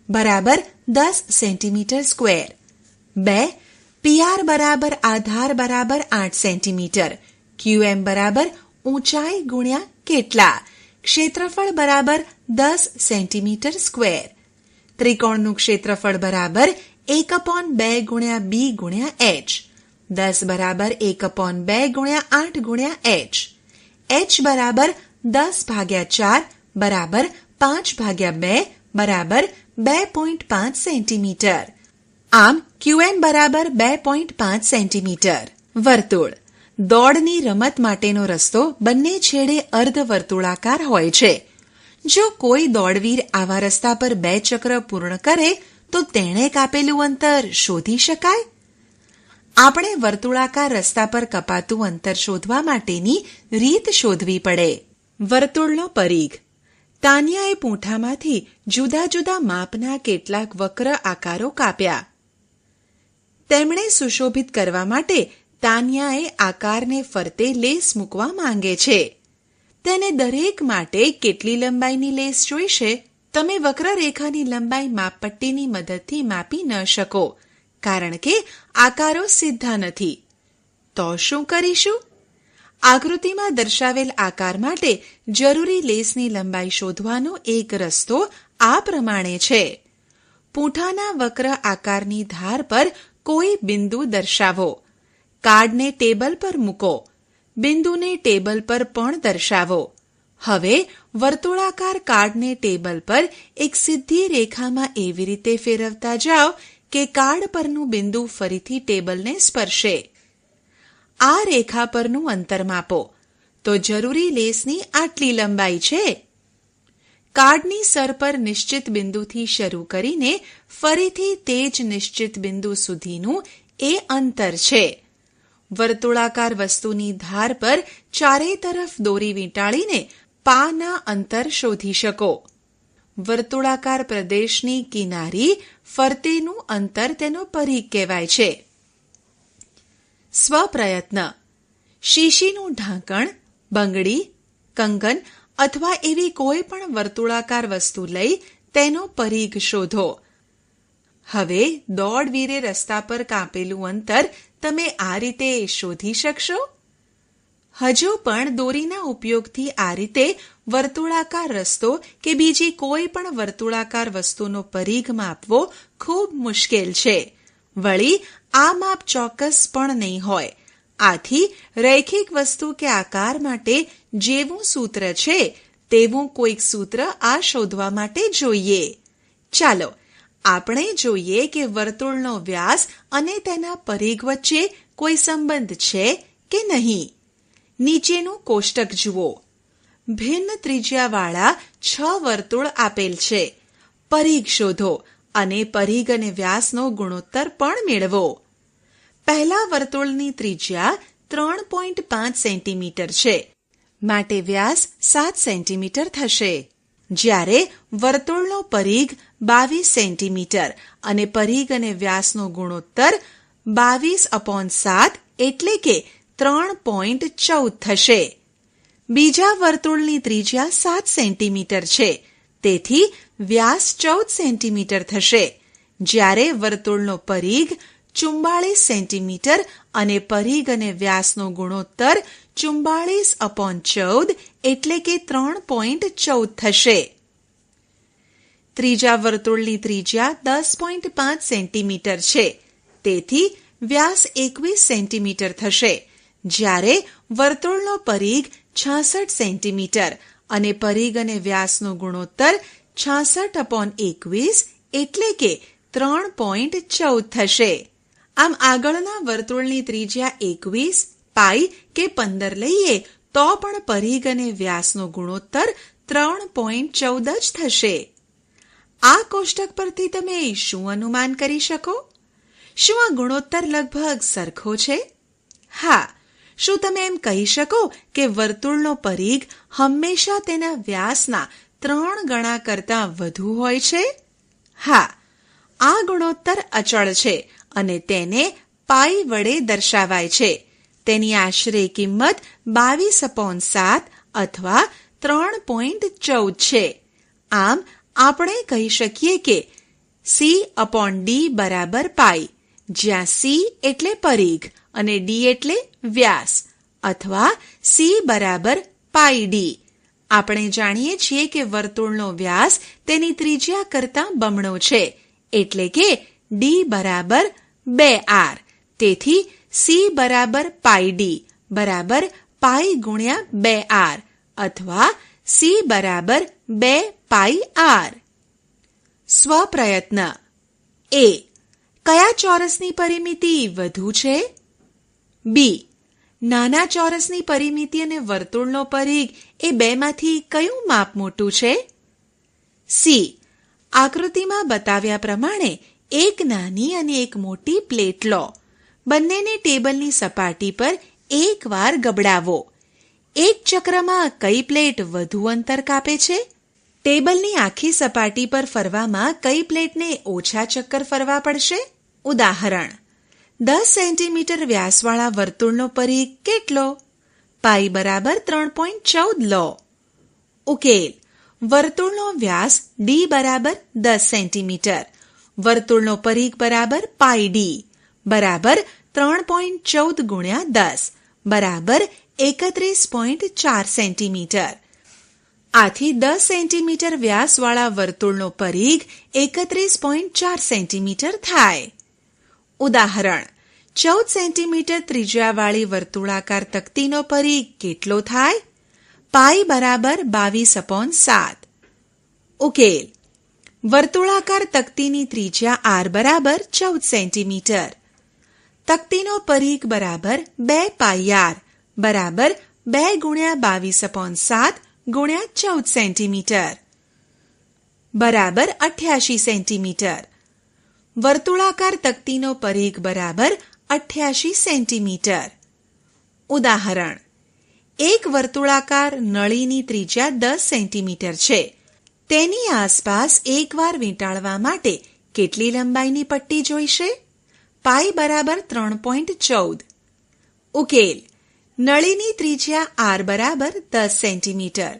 [SPEAKER 1] બરાબર 10 સેન્ટીમીટર સ્ક્વેર. 2. PR બરાબર આધાર બરાબર 8 સેન્ટીમીટર, QM બરાબર ઊંચાઈ ગુણ્યા કેટલા, ક્ષેત્રફળ બરાબર 10 સેન્ટીમીટર સ્ક્વેર. ત્રિકોણનું ક્ષેત્રફળ બરાબર 1/2 ગુણ્યા B ગુણ્યા H. 10 બરાબર 1/2 ગુણ્યા 8 ગુણ્યા H. H બરાબર 10/4 બરાબર 5/2 બરાબર 2.5 સેન્ટીમીટર. આમ QM બરાબર 2.5 સેન્ટીમીટર. વર્તુળ: દોડની રમત માટેનો રસ્તો બંને છેડે અર્ધવર્તુળાકાર હોય છે. જો કોઈ દોડવીર આવા રસ્તા પર 2 ચક્ર પૂર્ણ કરે તો તેણે કાપેલું અંતર શોધી શકાય? આપણે વર્તુળાકાર રસ્તા પર કપાતું અંતર શોધવા માટેની રીત શોધવી પડે. વર્તુળનો પરિઘ: તાન્યાએ પૂંઠામાંથી જુદા જુદા માપના કેટલાક વક્ર આકારો કાપ્યા. તેમણે સુશોભિત કરવા માટે તાન્યાએ આકારને ફરતે લેસ મૂકવા માંગે છે. તેને દરેક માટે કેટલી લંબાઈની લેસ જોઈશે? તમે વક્રરેખાની લંબાઈ માપપટ્ટીની મદદથી માપી ન શકો, કારણ કે આકારો સીધા નથી. તો શું કરીશું? આકૃતિમાં દર્શાવેલ આકાર માટે જરૂરી લેસની લંબાઈ શોધવાનો એક રસ્તો આ પ્રમાણે છે. પૂંઠાના વક્ર આકારની ધાર પર કોઈ બિંદુ દર્શાવો. કાર્ડને ટેબલ પર મૂકો. બિંદુને ટેબલ પર પણ દર્શાવો. હવે વર્તુળાકાર કાર્ડને ટેબલ પર એક સીધી રેખામાં એવી રીતે ફેરવતા જાઓ કે કાર્ડ પરનું બિંદુ ફરીથી ટેબલને સ્પર્શે. આ રેખા પરનું અંતર માપો તો જરૂરી લેસની આટલી લંબાઈ છે. કાર્ડની સર પર નિશ્ચિત બિંદુથી શરૂ કરીને ફરીથી તે જ નિશ્ચિત બિંદુ સુધીનું એ અંતર છે. વર્તુળાકાર વસ્તુની ધાર પર ચારે તરફ દોરી વીંટાળીને પાના અંતર શોધી શકો. વર્તુળાકાર પ્રદેશની કિનારી ફરતેનું અંતર તેનો પરિઘ કહેવાય છે. સ્વપ્રયત્ન: શીશીનું ઢાંકણ, બંગડી, કંગન અથવા એવી કોઈ પણ વર્તુળાકાર વસ્તુ લઈ તેનો પરિઘ શોધો. હવે દોડવીરે રસ્તા પર કાપેલું અંતર તમે આ રીતે શોધી શકશો? હજુ પણ દોરીના ઉપયોગથી આ રીતે વર્તુળાકાર રસ્તો કે બીજી કોઈ પણ વર્તુળાકાર વસ્તુનો પરિઘ માપવો ખૂબ મુશ્કેલ છે. વળી આ માપ ચોક્કસ પણ નહીં હોય. આથી રૈખિક વસ્તુ કે આકાર માટે જેવું સૂત્ર છે તેવું કોઈક સૂત્ર આ શોધવા માટે જોઈએ. ચાલો આપણે જોઈએ કે વર્તુળનો વ્યાસ અને તેના પરિઘ વચ્ચે કોઈ સંબંધ છે કે નહીં. નીચેનું કોષ્ટક જુઓ. ભિન્ન ત્રિજ્યાવાળા 6 વર્તુળ આપેલ છે. પરિઘ શોધો અને પરિઘ અને વ્યાસનો ગુણોત્તર પણ મેળવો. પહેલા વર્તુળની ત્રિજ્યા 3.5 સેન્ટીમીટર છે, માટે વ્યાસ 7 સેન્ટીમીટર થશે. જ્યારે વર્તુળનો પરિઘ 22 સેન્ટીમીટર અને પરિઘ અને વ્યાસનો ગુણોત્તર 22/7 એટલે કે 3.14 થશે. બીજા વર્તુળની ત્રિજ્યા 7 સેન્ટીમીટર છે, તેથી વ્યાસ 14 સેન્ટીમીટર થશે. જ્યારે વર્તુળનો પરિઘ 44 સેન્ટીમીટર અને પરિઘ અને વ્યાસનો ગુણોત્તર 44/14 એટલે કે 3.14 થશે. ત્રીજા વર્તુળની ત્રિજ્યા 10.5 સેન્ટીમીટર છે, તેથી વ્યાસ 21 સેન્ટીમીટર થશે. જ્યારે વર્તુળનો પરિઘ 66 સેન્ટીમીટર અને પરિઘ અને વ્યાસનો ગુણોત્તર 66/21 એટલે કે 3.14 થશે. આમ આગળના વર્તુળની ત્રિજ્યા 21, પાઈ કે 15 લઈએ તો પણ પરિઘ અને વ્યાસનો ગુણોત્તર 3.14 જ થશે. આ કોષ્ટક પરથી તમે શું અનુમાન કરી શકો? શું આ ગુણોત્તર લગભગ સરખો છે? હા. શું તમે એમ કહી શકો કે વર્તુળનો પરિઘ હંમેશા તેના વ્યાસના 3 ગણા કરતાં વધુ હોય છે? હા. આ ગુણોત્તર અચળ છે અને તેને પાઈ વડે દર્શાવાય છે. તેની આશરે કિંમત 22/7 અથવા 3.14 છે. આમ આપણે કહી શકીએ કે C/D બરાબર પાઈ, જ્યાં C એટલે પરિઘ અને D એટલે વ્યાસ, અથવા C બરાબર પાઈ D. આપણે જાણીએ છીએ કે વર્તુળનો વ્યાસ તેની ત્રિજ્યા કરતાં બમણો છે, એટલે કે D બરાબર 2R. તેથી C બરાબર પાઈ D બરાબર પાઈ ગુણ્યા 2R અથવા C બરાબર 2 પાઈ R. સ્વપ્રયત્ન. A. કયા ચોરસની પરિમિતિ વધુ છે? B. નાના ચોરસની પરિમિતિ અને વર્તુળનો પરિઘ એ બેમાંથી કયું માપ મોટું છે? C. આકૃતિમાં બતાવ્યા પ્રમાણે એક નાની અને એક મોટી પ્લેટ લો. બંનેને ટેબલની સપાટી પર એકવાર ગબડાવો. એક ચક્રમાં કઈ પ્લેટ વધુ અંતર કાપે છે? ટેબલની આખી સપાટી પર ફરવામાં કઈ પ્લેટને ઓછા ચક્કર ફરવા પડશે? ઉદાહરણ: 10 સેન્ટીમીટર વ્યાસવાળા વર્તુળનો પરિઘ કેટલો? પાઈ બરાબર 3.14 લો. ઉકેલ: વર્તુળનો વ્યાસ D બરાબર 10 સેન્ટીમીટર, વર્તુળનો પરિઘ બરાબર પાઈ D બરાબર 3.14 ગુણ્યા 10 બરાબર 31.4 સેન્ટીમીટર. આથી 10 સેન્ટીમીટર વ્યાસવાળા વર્તુળનો પરિઘ 31.4 સેન્ટીમીટર થાય. ઉદાહરણ: 14 સેન્ટીમીટર ત્રિજ્યાવાળી વર્તુળાકાર તકતીનો પરિઘ કેટલો થાય? પાઈ બરાબર 22/7. ઉકેલ: વર્તુળાકાર તકતીની ત્રિજ્યા R બરાબર 14 સેન્ટીમીટર. તકતીનો પરિઘ બરાબર 2 પાઈ R બરાબર 2 ગુણ્યા 22/7 ગુણ્યા 14 સેન્ટીમીટર બરાબર 88 સેન્ટીમીટર. વર્તુળાકાર તકતીનો પરિઘ બરાબર 88 સેન્ટીમીટર. ઉદાહરણ: એક વર્તુળાકાર નળીની ત્રિજ્યા 10 સેન્ટીમીટર છે. તેની આસપાસ એકવાર વીંટાળવા માટે કેટલી લંબાઈની પટ્ટી જોઈશે? પાઈ બરાબર 3.14. ઉકેલ: નળીની ત્રિજ્યા R બરાબર 10 સેન્ટીમીટર.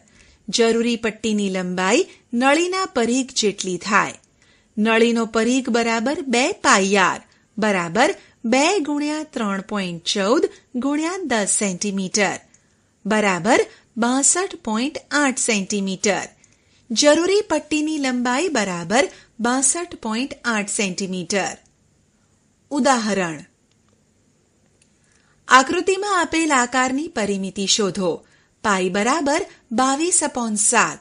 [SPEAKER 1] જરૂરી પટ્ટીની લંબાઈ નળીના પરિઘ જેટલી થાય. નળીનો પરિઘ બરાબર 2 પાઈ R બરાબર 2 ગુણ્યા 3.14 ગુણ્યા 10 સેન્ટીમીટર બરાબર 62.8 સેન્ટીમીટર. જરૂરી પટ્ટીની લંબાઈ બરાબર 62.8 સેન્ટીમીટર. ઉદાહરણ: આકૃતિમાં આપેલ આકારની પરિમિતિ શોધો. પાઈ બરાબર 22/7.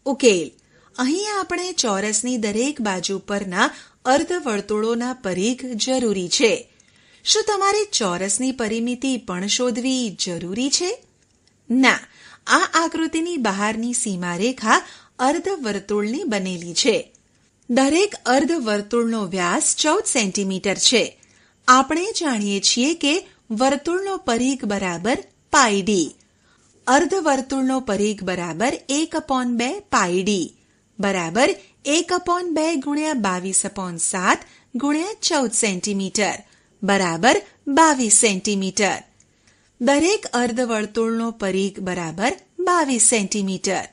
[SPEAKER 1] ઉકેલ: અહીં આપણે ચોરસની દરેક બાજુ પરના અર્ધવર્તુળોના પરિઘ જરૂરી છે. શું તમારે ચોરસની પરિમિતિ પણ શોધવી જરૂરી છે? ના, આ આકૃતિની બહારની સીમારેખા અર્ધવર્તુળની બનેલી છે. દરેક અર્ધવર્તુળનો વ્યાસ 14 સેન્ટીમીટર છે. આપણે જાણીએ છીએ કે વર્તુળનો પરિઘ બરાબર પાઈ ડી. અર્ધવર્તુળનો પરિઘ બરાબર 1/2 પાઈ ડી બરાબર 1/2 ગુણ્યા 22/7 ગુણ્યા 14 સેન્ટીમીટર બરાબર 22 સેન્ટીમીટર. દરેક અર્ધવર્તુળનો પરિઘ બરાબર 22 સેન્ટીમીટર.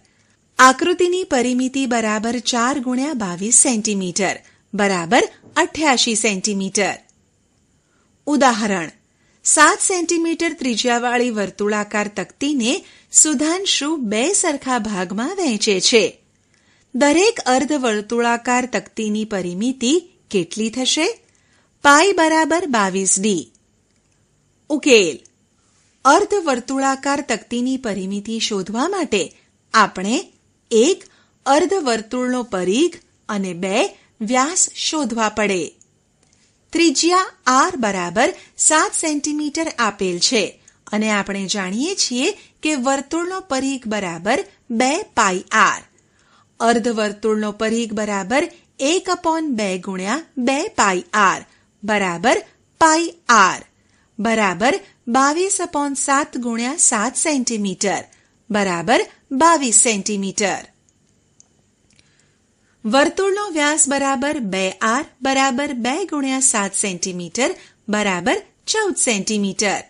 [SPEAKER 1] આકૃતિની પરિમિતિ બરાબર 4 ગુણ્યા 22 સેન્ટીમીટર બરાબર 88 સેન્ટીમીટર. ઉદાહરણ: 7 સેન્ટીમીટર ત્રિજ્યાવાળી વર્તુળાકાર તક્તીને સુધાંશુ 2 સરખા ભાગમાં વહેંચે છે. દરેક અર્ધવર્તુળાકાર તક્તીની પરિમિતિ કેટલી થશે? પાઈ બરાબર 22 ડી. ઉકેલ: અર્ધવર્તુળાકાર તક્તીની પરિમિતિ શોધવા માટે આપણે 1. અર્ધવર્તુળનો પરિઘ અને 2. વ્યાસ શોધવા પડે. ત્રિજ્યા r બરાબર 7 સેન્ટીમીટર આપેલ છે અને આપણે જાણીએ છીએ કે વર્તુળનો પરિઘ બરાબર 2 પાઈ r. અર્ધવર્તુળનો પરિઘ બરાબર 1/2 ગુણ્યા 2 પાઈ r બરાબર પાઈ r બરાબર 22/7 ગુણ્યા 7 સેન્ટીમીટર બરાબર 22 સેન્ટીમીટર. વર્તુળનો વ્યાસ બરાબર 2r બરાબર 2 ગુણ્યા 7 સેન્ટીમીટર બરાબર 14 સેન્ટીમીટર.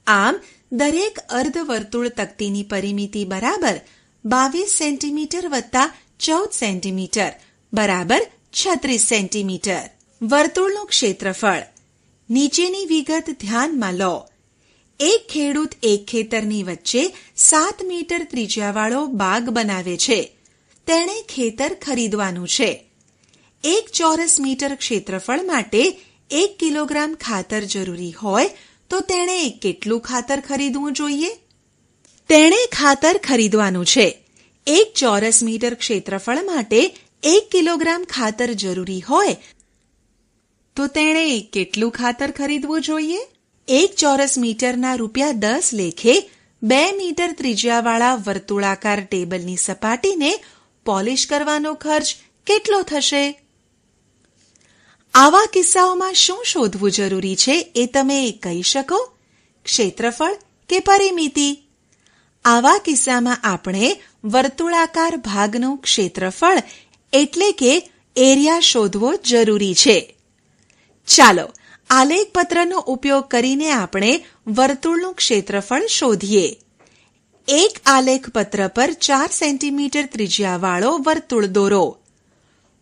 [SPEAKER 1] આમ દરેક અર્ધવર્તુળ તક્તીની પરિમિતિ બરાબર 22 સેન્ટીમીટર વત્તા 14 સેન્ટીમીટર બરાબર 36 સેન્ટીમીટર. વર્તુળનું ક્ષેત્રફળ. નીચેની વિગત ધ્યાનમાં લો. એક ખેડૂત એક ખેતરની વચ્ચે 7 મીટર ત્રિજ્યાવાળો બાગ બનાવે છે. તેણે ખેતર ખરીદવાનું છે. 1 ચોરસ મીટર ક્ષેત્રફળ માટે 1 કિલોગ્રામ ખાતર જરૂરી હોય તો તેણે કેટલું ખાતર ખરીદવું જોઈએ? તેણે ખાતર ખરીદવાનું છે. 1 ચોરસ મીટર ક્ષેત્રફળ માટે 1 કિલોગ્રામ ખાતર જરૂરી હોય તો તેણે કેટલું ખાતર ખરીદવું જોઈએ? 1 ચોરસ મીટરના ₹10 લેખે 2 મીટર ત્રિજ્યાવાળા વર્તુળાકાર ટેબલની સપાટીને પોલિશ કરવાનો ખર્ચ કેટલો થશે? આવા કિસ્સાઓમાં શું શોધવું જરૂરી છે એ તમે કહી શકો? ક્ષેત્રફળ કે પરિમિતિ? આવા કિસ્સામાં આપણે વર્તુળાકાર ભાગનું ક્ષેત્રફળ એટલે કે એરિયા શોધવો જરૂરી છે. ચાલો આલેખપત્રનો ઉપયોગ કરીને આપણે વર્તુળનું ક્ષેત્રફળ શોધીએ. એક આલેખપત્ર પર 4 સેન્ટીમીટર ત્રિજ્યાવાળો વર્તુળ દોરો.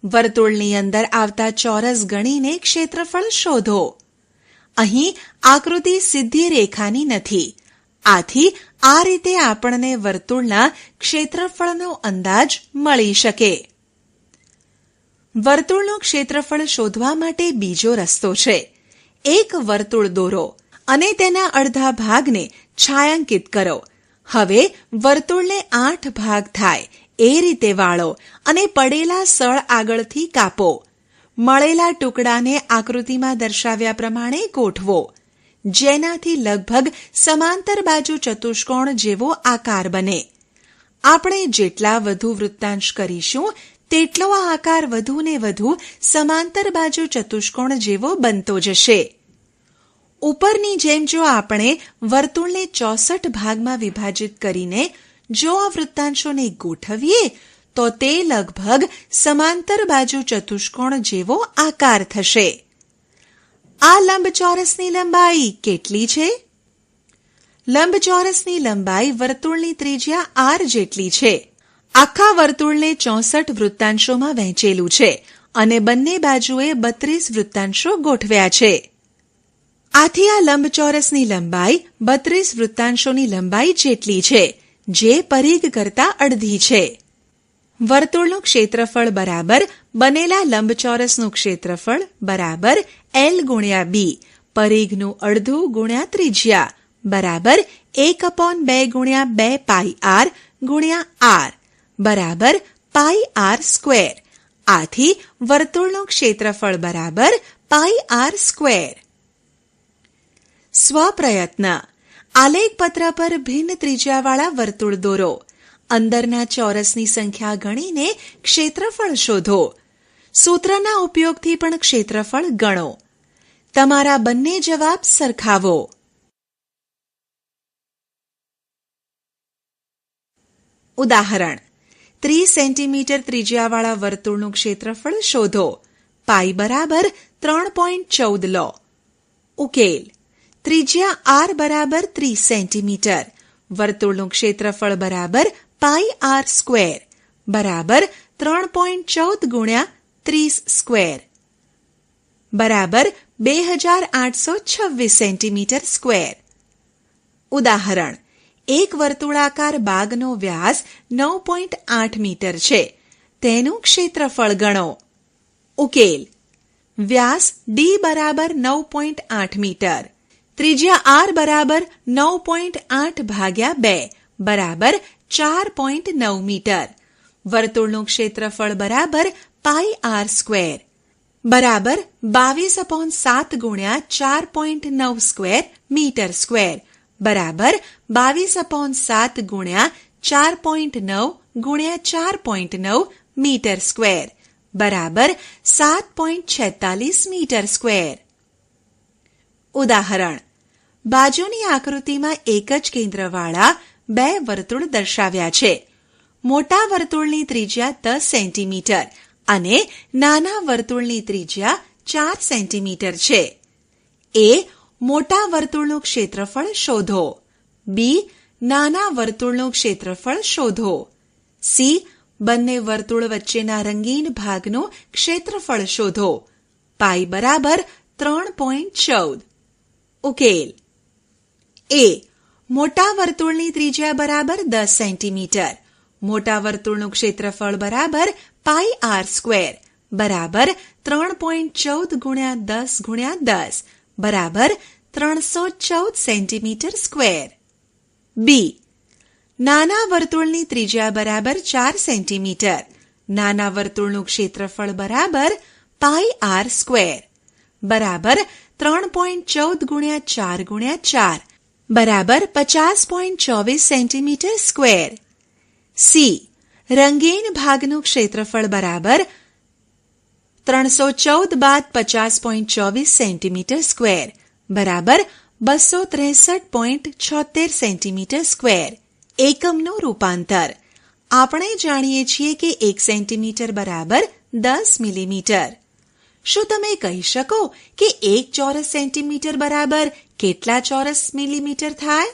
[SPEAKER 1] વર્તુળની અંદર આવતા ચોરસ ગણીને ક્ષેત્રફળ શોધો. અહીં આકૃતિ સીધી રેખાની નથી. આથી આ રીતે આપણને વર્તુળના ક્ષેત્રફળનો અંદાજ મળી શકે. વર્તુળનું ક્ષેત્રફળ શોધવા માટે બીજો રસ્તો છે. એક વર્તુળ દોરો અને તેના અડધા ભાગને છાયાંકિત કરો. હવે વર્તુળને 8 ભાગ થાય એ રીતે વાળો અને પડેલા સળ આગળથી કાપો. મળેલા ટુકડાને આકૃતિમાં દર્શાવ્યા પ્રમાણે ગોઠવો, જેનાથી લગભગ સમાંતર બાજુ ચતુષ્કોણ જેવો આકાર બને. આપણે જેટલા વધુ વૃત્તાંશ કરીશું તેટલો આ આકાર વધુ ને વધુ સમાંતર બાજુ ચતુષ્કોણ જેવો બનતો જશે. ઉપરની જેમ જો આપણે વર્તુળને 64 ભાગમાં વિભાજિત કરીને જો આ વૃત્તાંશોને ગોઠવીએ તો તે લગભગ સમાંતર બાજુ ચતુષ્કોણ જેવો આકાર થશે. આ લંબચોરસની લંબાઈ કેટલી છે? લંબચોરસની લંબાઈ વર્તુળની ત્રિજ્યા r જેટલી છે. આખા વર્તુળને 64 વૃત્તાંશોમાં વહેંચેલું છે અને બંને બાજુએ 32 વૃત્તાંશો ગોઠવ્યા છે. આથી આ લંબચોરસની લંબાઈ 32 વૃત્તાંશોની લંબાઈ જેટલી છે, જે પરિઘ કરતા અડધી છે. વર્તુળનું ક્ષેત્રફળ બરાબર બનેલા લંબચોરસનું ક્ષેત્રફળ બરાબર L ગુણ્યા B, પરિઘનું અડધું ગુણ્યા ત્રિજ્યા બરાબર 1/2 ગુણ્યા 2 પાઈ r ગુણ્યા r બરાબર પાઈ r સ્ક્વેર. આથી વર્તુળનું ક્ષેત્રફળ બરાબર પાઈ r સ્ક્વેર. સ્વપ્રયત્ન. આલેખપત્ર પર ભિન્ન ત્રિજ્યાવાળા વર્તુળ દોરો. અંદરના ચોરસની સંખ્યા ગણીને ક્ષેત્રફળ શોધો. સૂત્રના ઉપયોગથી પણ ક્ષેત્રફળ ગણો. તમારા બંને જવાબ સરખાવો. ઉદાહરણ: 30 સેન્ટીમીટર ત્રિજ્યાવાળા વર્તુળનું ક્ષેત્રફળ શોધો. પાઈ બરાબર 3.14 લો. ઉકેલ: ત્રિજ્યા r બરાબર 30 સેન્ટીમીટર, વર્તુળનું ક્ષેત્રફળ બરાબર પાઈ r સ્ક્વેર બરાબર 3.14 ગુણ્યા 30 સ્ક્વેર બરાબર 2826 સેન્ટીમીટર સ્ક્વેર. ઉદાહરણ: એક વર્તુળાકાર બાગનો વ્યાસ 9.8 મીટર છે. તેનું ક્ષેત્રફળ ગણો. ઉકેલ: વ્યાસ d બરાબર 9.8 મીટર, ત્રિજ્યા r બરાબર 9.8 ભાગ્યા 2 બરાબર 4.9 મીટર, વર્તુળનું ક્ષેત્રફળ બરાબર પાઈ r સ્ક્વેર બરાબર 22/7 ગુણ્યા 4.9 સ્ક્વેર મીટર સ્ક્વેર બરાબર 22/7 ગુણ્યા 4.9 ગુણ્યા 4.9 મીટર સ્ક્વેર બરાબર 7.46 મીટર સ્ક્વેર. ઉદાહરણ: બાજુની આકૃતિમાં એક જ કેન્દ્રવાળા બે વર્તુળ દર્શાવ્યા છે. મોટા વર્તુળની ત્રિજ્યા 10 સેન્ટીમીટર અને નાના વર્તુળની ત્રિજ્યા 4 સેન્ટીમીટર છે. એ. મોટા વર્તુળનું ક્ષેત્રફળ શોધો. બી. નાના વર્તુળનું ક્ષેત્રફળ શોધો. સી. બંને વર્તુળ વચ્ચેના રંગીન ભાગનું ક્ષેત્રફળ શોધો. પાઈ બરાબર 3.14. ઉકેલ: એ. મોટા વર્તુળની ત્રિજ્યા બરાબર 10 સેન્ટીમીટર, મોટા વર્તુળનું ક્ષેત્રફળ બરાબર પાઈ r સ્ક્વેર બરાબર 3.14 ગુણ્યા 10 ગુણ્યા 10 બરાબર 314 સેન્ટીમીટર સ્ક્વેર. બી. નાના વર્તુળની ત્રિજ્યા બરાબર 4 સેન્ટીમીટર, નાના વર્તુળનું ક્ષેત્રફળ બરાબર પાઈ r સ્ક્વેર બરાબર 3.14 ગુણ્યા 4 ગુણ્યા 4 બરાબર 50.24 સેન્ટીમીટર સ્ક્વેર. સી. રંગીન ભાગનું ક્ષેત્રફળ બરાબર 314 બાદ 50.24 સેન્ટીમીટર સ્ક્વેર બરાબર 263.76 સેન્ટીમીટર સ્ક્વેર. એકમનું રૂપાંતર. આપણે જાણીએ છીએ કે 1 સેન્ટીમીટર બરાબર 10 મિલીમીટર. શું તમે કહી શકો કે 1 ચોરસ સેન્ટીમીટર બરાબર કેટલા ચોરસ મિલીમીટર થાય?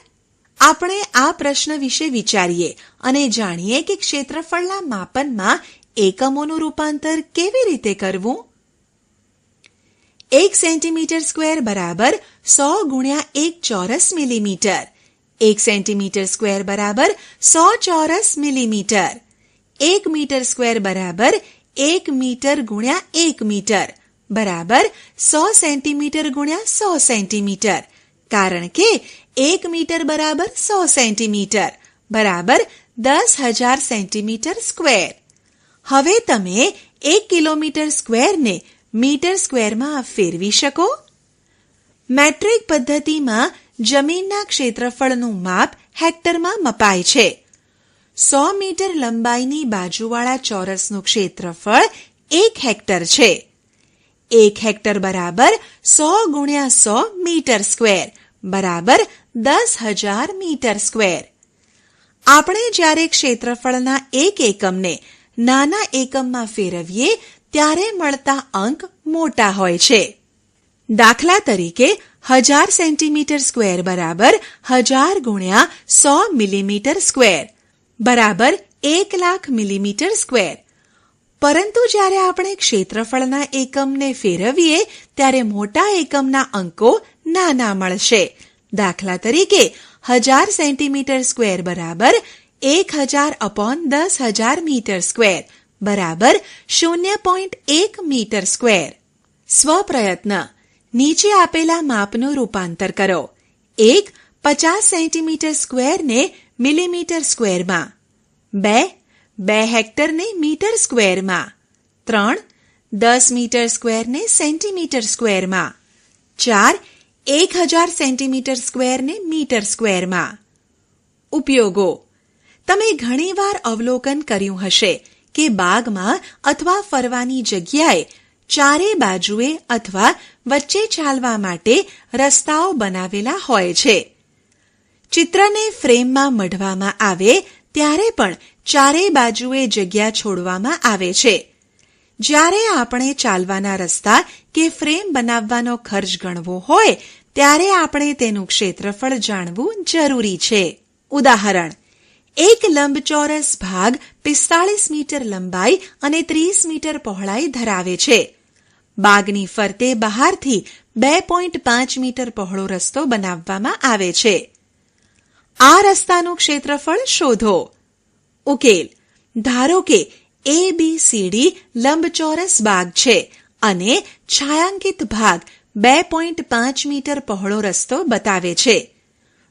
[SPEAKER 1] આપણે આ પ્રશ્ન વિશે વિચારીએ અને જાણીએ કે ક્ષેત્રફળના માપનમાં એકમોનું રૂપાંતર કેવી રીતે કરવું. 1 સેન્ટીમીટર સ્ક્વેર બરાબર 100 ગુણ્યા 1 ચોરસ મિલીમીટર. 1 સેન્ટીમીટર સ્ક્વેર બરાબર 100 ચોરસ મિલીમીટર. 1 મીટર સ્ક્વેર બરાબર 1 મીટર ગુણ્યા 1 મીટર બરાબર 100 સેન્ટીમીટર ગુણ્યા 100 સેન્ટીમીટર, કારણ કે 1 મીટર બરાબર 100 સેન્ટીમીટર બરાબર 10,000 સેન્ટીમીટર સ્ક્વેર. હવે તમે 1 કિલોમીટર સ્ક્વેરને મીટર સ્ક્વેરમાં ફેરવી શકો. મેટ્રિક પદ્ધતિમાં જમીનના ક્ષેત્રફળનું માપ હેક્ટરમાં મપાય છે. 100 મીટર લંબાઈની બાજુવાળા ચોરસનું ક્ષેત્રફળ 1 હેક્ટર છે. 1 હેક્ટર બરાબર 100 ગુણ્યા 100 મીટર સ્ક્વેર બરાબર 10,000 મીટર સ્ક્વેર. આપણે જ્યારે ક્ષેત્રફળના એક એકમને નાના એકમમાં ફેરવીએ ત્યારે મળતા અંક મોટા હોય છે. દાખલા તરીકે 1000 સેન્ટીમીટર સ્ક્વેર બરાબર 1000 ગુણ્યા 100 મિલીમીટર સ્ક્વેર બરાબર 1,00,000 મિલીમીટર સ્ક્વેર. પરંતુ જ્યારે આપણે ક્ષેત્રફળના એકમને ફેરવીએ ત્યારે મોટા એકમના અંકો નાના મળશે. દાખલા તરીકે 1000 સેન્ટીમીટર સ્ક્વેર બરાબર 1000/10,000 મીટર સ્ક્વેર બરાબર 0.1 મીટર સ્ક્વેર. સ્વપ્રયત્ન. નીચે આપેલા માપનું રૂપાંતર કરો. 1. 50 સેન્ટીમીટર સ્ક્વેરને મિલીમીટર સ્ક્વેરમાં. 2 હેક્ટરને મીટર સ્ક્વેરમાં. 3. 10 મીટર સ્ક્વેરને સેન્ટીમીટર સ્ક્વેરમાં. 4. 1000 સેન્ટીમીટર સ્ક્વેરને મીટર સ્ક્વેરમાં. ઉપયોગો. તમે ઘણીવાર અવલોકન કર્યું હશે કે બાગમાં અથવા ફરવાની જગ્યાએ ચારે બાજુએ અથવા વચ્ચે ચાલવા માટે રસ્તાઓ બનાવેલા હોય છે. ચિત્રને ફ્રેમમાં મઢવામાં આવે ત્યારે પણ ચારે બાજુએ જગ્યા છોડવામાં આવે છે. જ્યારે આપણે ચાલવાના રસ્તા કે ફ્રેમ બનાવવાનો ખર્ચ ગણવો હોય ત્યારે આપણે તેનું ક્ષેત્રફળ જાણવું જરૂરી છે. ઉદાહરણ: એક લંબચોરસ ભાગ 45 મીટર લંબાઈ અને 30 મીટર પહોળાઈ ધરાવે છે. બાગની ફરતે બહારથી 2.5 મીટર પહોળો રસ્તો બનાવવામાં આવે છે. આ રસ્તાનું ક્ષેત્રફળ શોધો. ઉકેલ: ધારો કે ABCD લંબચોરસ બાગ છે અને છાયાંકિત ભાગ 2.5 મીટર પહોળો રસ્તો બતાવે છે.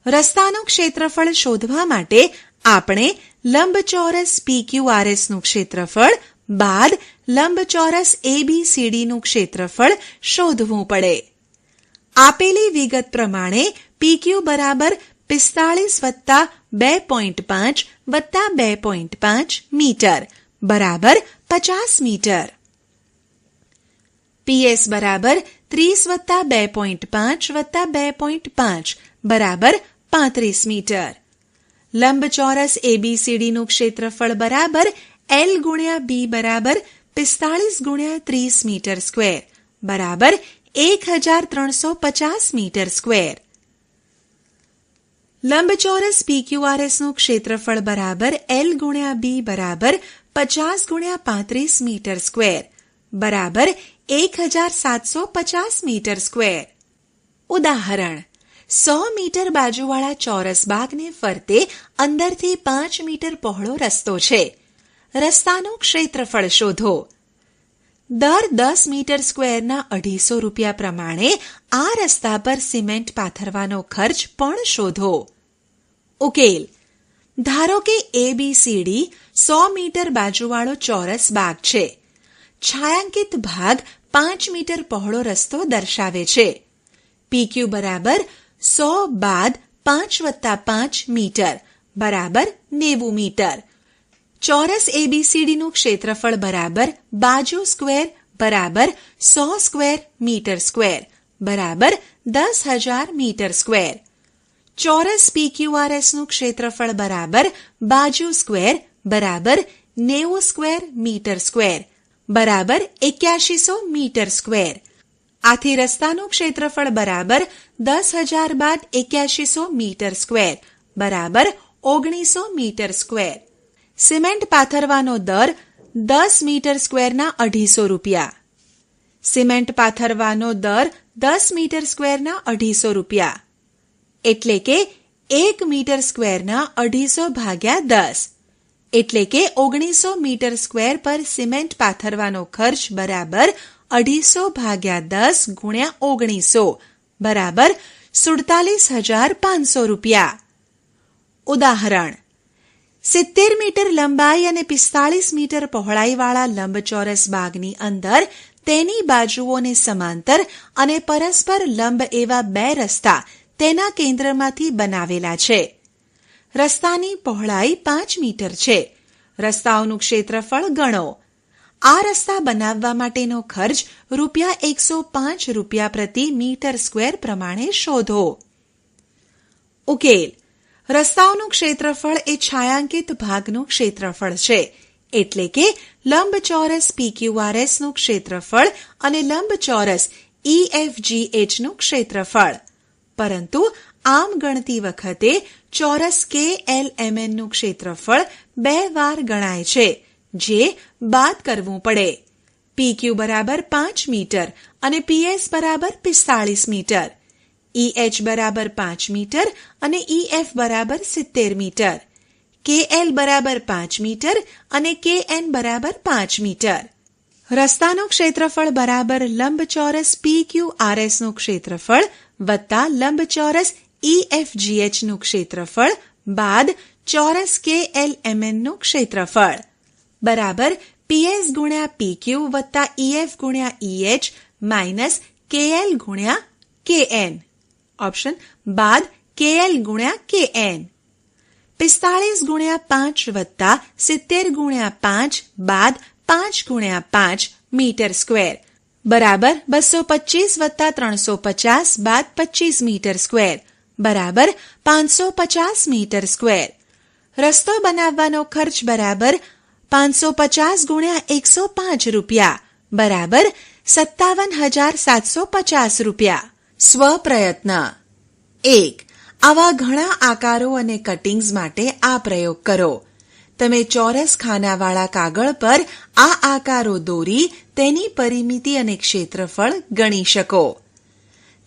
[SPEAKER 1] રસ્તાનું ક્ષેત્રફળ શોધવા માટે આપણે લંબચોરસ PQRS નું ક્ષેત્રફળ બાદ લંબચોરસ ABCDનું ક્ષેત્રફળ શોધવું પડે. આપેલી વિગત પ્રમાણે PQ બરાબર 45 + 2.5 + 2.5 મીટર બરાબર 50 મીટર. PS બરાબર 30 + 2.5 + 2.5 બરાબર 35 મીટર. લંબચોરસ ABCDનું ક્ષેત્રફળ બરાબર L × B બરાબર 45 × 30 મીટર સ્ક્વેર બરાબર 1350 મીટર સ્ક્વેર. લંબચોરસ PQRSનું ક્ષેત્રફળ બરાબર L × B બરાબર 50 × 35 મીટર સ્ક્વેર બરાબર 1750 મીટર સ્ક્વેર. ઉદાહરણ: 100 મીટર બાજુવાળા ચોરસ બાગને ફરતે અંદરથી 5 મીટર પહોળો રસ્તો છે. રસ્તાનું ક્ષેત્રફળ શોધો. દર 10 મીટર સ્ક્વેરના 250 રૂપિયા પ્રમાણે આ રસ્તા પર સિમેન્ટ પાથરવાનો ખર્ચ પણ શોધો. ઉકેલ: ધારો કે ABCD 100 મીટર બાજુવાળો ચોરસ બાગ છે. છાયાંકિત ભાગ 5 મીટર પહોળો રસ્તો દર્શાવે છે. PQ બરાબર 100 બાદ 5 + 5 મીટર બરાબર 90 મીટર. ચોરસ ABCDનું ક્ષેત્રફળ બરાબર બાજુ સ્ક્વેર બરાબર 100 સ્ક્વેર મીટર સ્ક્વેર બરાબર 10,000 મીટર સ્ક્વેર. ચોરસ PQRSનું ક્ષેત્રફળ બરાબર બાજુ સ્ક્વેર બરાબર 90 સ્ક્વેર મીટર સ્ક્વેર બરાબર 8100 મીટર સ્ક્વેર. આથી રસ્તાનું ક્ષેત્રફળ બરાબર 10,000 બાદ 8100 મીટર સ્ક્વેર બરાબર 1900 મીટર સ્ક્વેર. સિમેન્ટ પાથરવાનો દર 10 મીટર સ્ક્વેરના 250 રૂપિયા. સિમેન્ટ પાથરવાનો દર 10 મીટર સ્ક્વેરના 250 રૂપિયા. એટલે કે 1 મીટર સ્ક્વેરના 250 ભાગ્યા 10 એટલે કે 1900 મીટર સ્ક્વેર પર સિમેન્ટ પાથરવાનો ખર્ચ બરાબર 250 ભાગ્યા 10 ગુણ્યા 1900 બરાબર 47,500 રૂપિયા. ઉદાહરણ: 70 મીટર લંબાઈ અને 45 મીટર પહોળાઈવાળા લંબચોરસ બાગની અંદર તેની બાજુઓને સમાંતર અને પરસ્પર લંબ એવા 2 રસ્તા તેના કેન્દ્રમાંથી બનાવેલા છે. રસ્તાની પહોળાઈ 5 મીટર છે. રસ્તાઓનું ક્ષેત્રફળ ગણો. આ રસ્તા બનાવવા માટેનો ખર્ચ ₹105 રૂપિયા પ્રતિ મીટર સ્ક્વેર પ્રમાણે શોધો. ઉકેલ: રસ્તાઓનું ક્ષેત્રફળ એ છાયાંકિત ભાગનું ક્ષેત્રફળ છે. એટલે કે લંબચોરસ PQRSનું ક્ષેત્રફળ અને લંબચોરસ EFGHનું ક્ષેત્રફળ. પરંતુ આમ ગણતી વખતે ચોરસ KLMNનું ક્ષેત્રફળ 2 વાર ગણાય છે, જે બાદ કરવું પડે. PQ બરાબર 5 મીટર અને PS બરાબર 45 મીટર. EH બરાબર 5 મીટર અને EF બરાબર 70 મીટર. KL બરાબર 5 મીટર અને KN બરાબર 5 મીટર. રસ્તાનું ક્ષેત્રફળ બરાબર લંબચોરસ PQRSનું ક્ષેત્રફળ વત્તા લંબચોરસ EFGHનું ક્ષેત્રફળ બાદ ચોરસ KLMNનું ક્ષેત્રફળ બરાબર PS ગુણ્યા PQ વત્તા EF ગુણ્યા EH માઇનસ KL ગુણ્યા KN. ઓપ્શન બાદ KL ગુણ્યા KN. 45 ગુણ્યા 5 વત્તા 70 ગુણ્યા 5 બાદ 5 ગુણ્યા 5 મીટર સ્ક્વેર બરાબર 225 વત્તા 350 બાદ 25 મીટર સ્ક્વેર બરાબર 550 મીટર સ્ક્વેર. રસ્તો બનાવવાનો ખર્ચ બરાબર 550 ગુણ્યા 105 રૂપિયા બરાબર 57,750 રૂપિયા. સ્વપ્રયત્ન 1. આવા ઘણા આકારો અને કટિંગ્સ માટે આ પ્રયોગ કરો. તમે ચોરસ ખાનાવાળા કાગળ પર આ આકારો દોરી તેની પરિમિતિ અને ક્ષેત્રફળ ગણી શકો.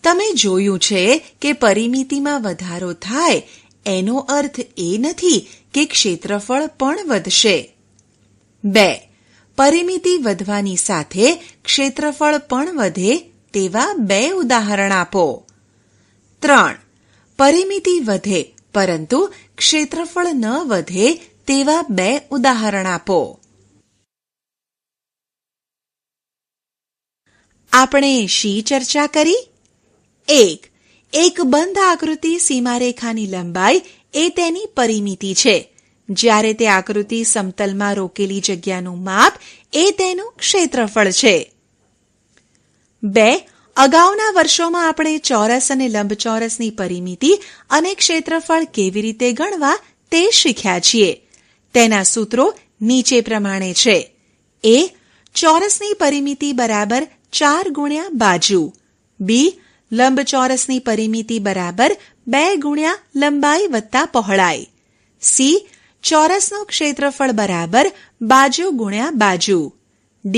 [SPEAKER 1] તમે જોયું છે કે પરિમિતિમાં વધારો થાય એનો અર્થ એ નથી કે ક્ષેત્રફળ પણ વધશે. 2. પરિમિતિ વધવાની સાથે ક્ષેત્રફળ પણ વધે તેવા 2 ઉદાહરણ આપો. 3. પરિમિતિ વધે પરંતુ ક્ષેત્રફળ ન વધે તેવા 2 ઉદાહરણ આપો. આપણે શી ચર્ચા કરી? 1. એક બંધ આકૃતિ સીમારેખાની લંબાઈ એ તેની પરિમિતિ છે, જ્યારે તે આકૃતિ સમતલમાં રોકેલી જગ્યાનું માપ એ તેનું ક્ષેત્રફળ છે. 2. અગાઉના વર્ષોમાં આપણે ચોરસ અને લંબચોરસની પરિમિતિ અને ક્ષેત્રફળ કેવી રીતે ગણવા તે શીખ્યા છીએ. તેના સૂત્રો નીચે પ્રમાણે છે. a. ચોરસની પરિમિતિ બરાબર 4 ગુણ્યા બાજુ. b. લંબચોરસની પરિમિતિ બરાબર 2 ગુણ્યા લંબાઈ વત્તા પહોળાઈ. c. ચોરસનું ક્ષેત્રફળ બરાબર બાજુ ગુણ્યા બાજુ. d.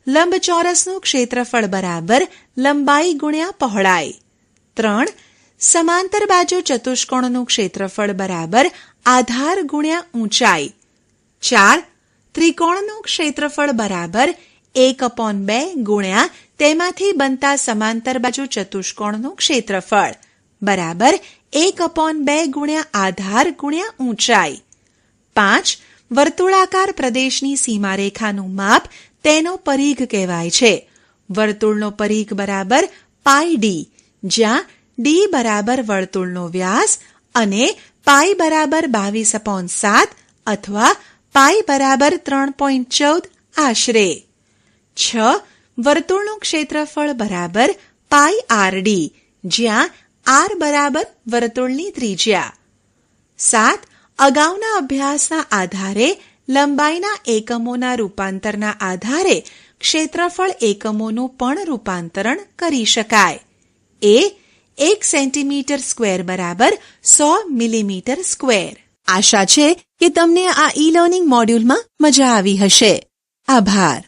[SPEAKER 1] લંબચોરસનું ક્ષેત્રફળ બરાબર લંબાઈ ગુણ્યા પહોળાઈ. 3. સમાંતર બાજુ ચતુષ્કોણનું ક્ષેત્રફળ બરાબર આધાર ગુણ્યા ઊંચાઈ. 4. ત્રિકોણનું ક્ષેત્રફળ બરાબર 1/2 ગુણ્યા તેમાંથી બનતા સમાંતર બાજુ ચતુષ્કોણનું ક્ષેત્રફળ બરાબર 1/2 ગુણ્યા આધાર ગુણ્યા ઊંચાઈ. 5. વર્તુળાકાર પ્રદેશની સીમારેખાનું માપ તેનો પરિઘ કહેવાય છે. વર્તુળનો પરિઘ બરાબર πd, જ્યાં d બરાબર વર્તુળનો વ્યાસ અને પાઈ બરાબર 22/7 અથવા પાઈ બરાબર 3.14 આશરે. 6. વર્તુળનું ક્ષેત્રફળ બરાબર પાઈ rd, જ્યાં r બરાબર વર્તુળની ત્રિજ્યા. 7. અગાઉના અભ્યાસના આધારે લંબાઈના એકમોના રૂપાંતરના આધારે ક્ષેત્રફળ એકમોનું પણ રૂપાંતરણ કરી શકાય. એ 1 સેન્ટીમીટર સ્ક્વેર બરાબર 100 મિલીમીટર સ્ક્વેર. આશા છે કે તમને આ ઈ લર્નિંગ મોડ્યુલમાં મજા આવી હશે. આભાર.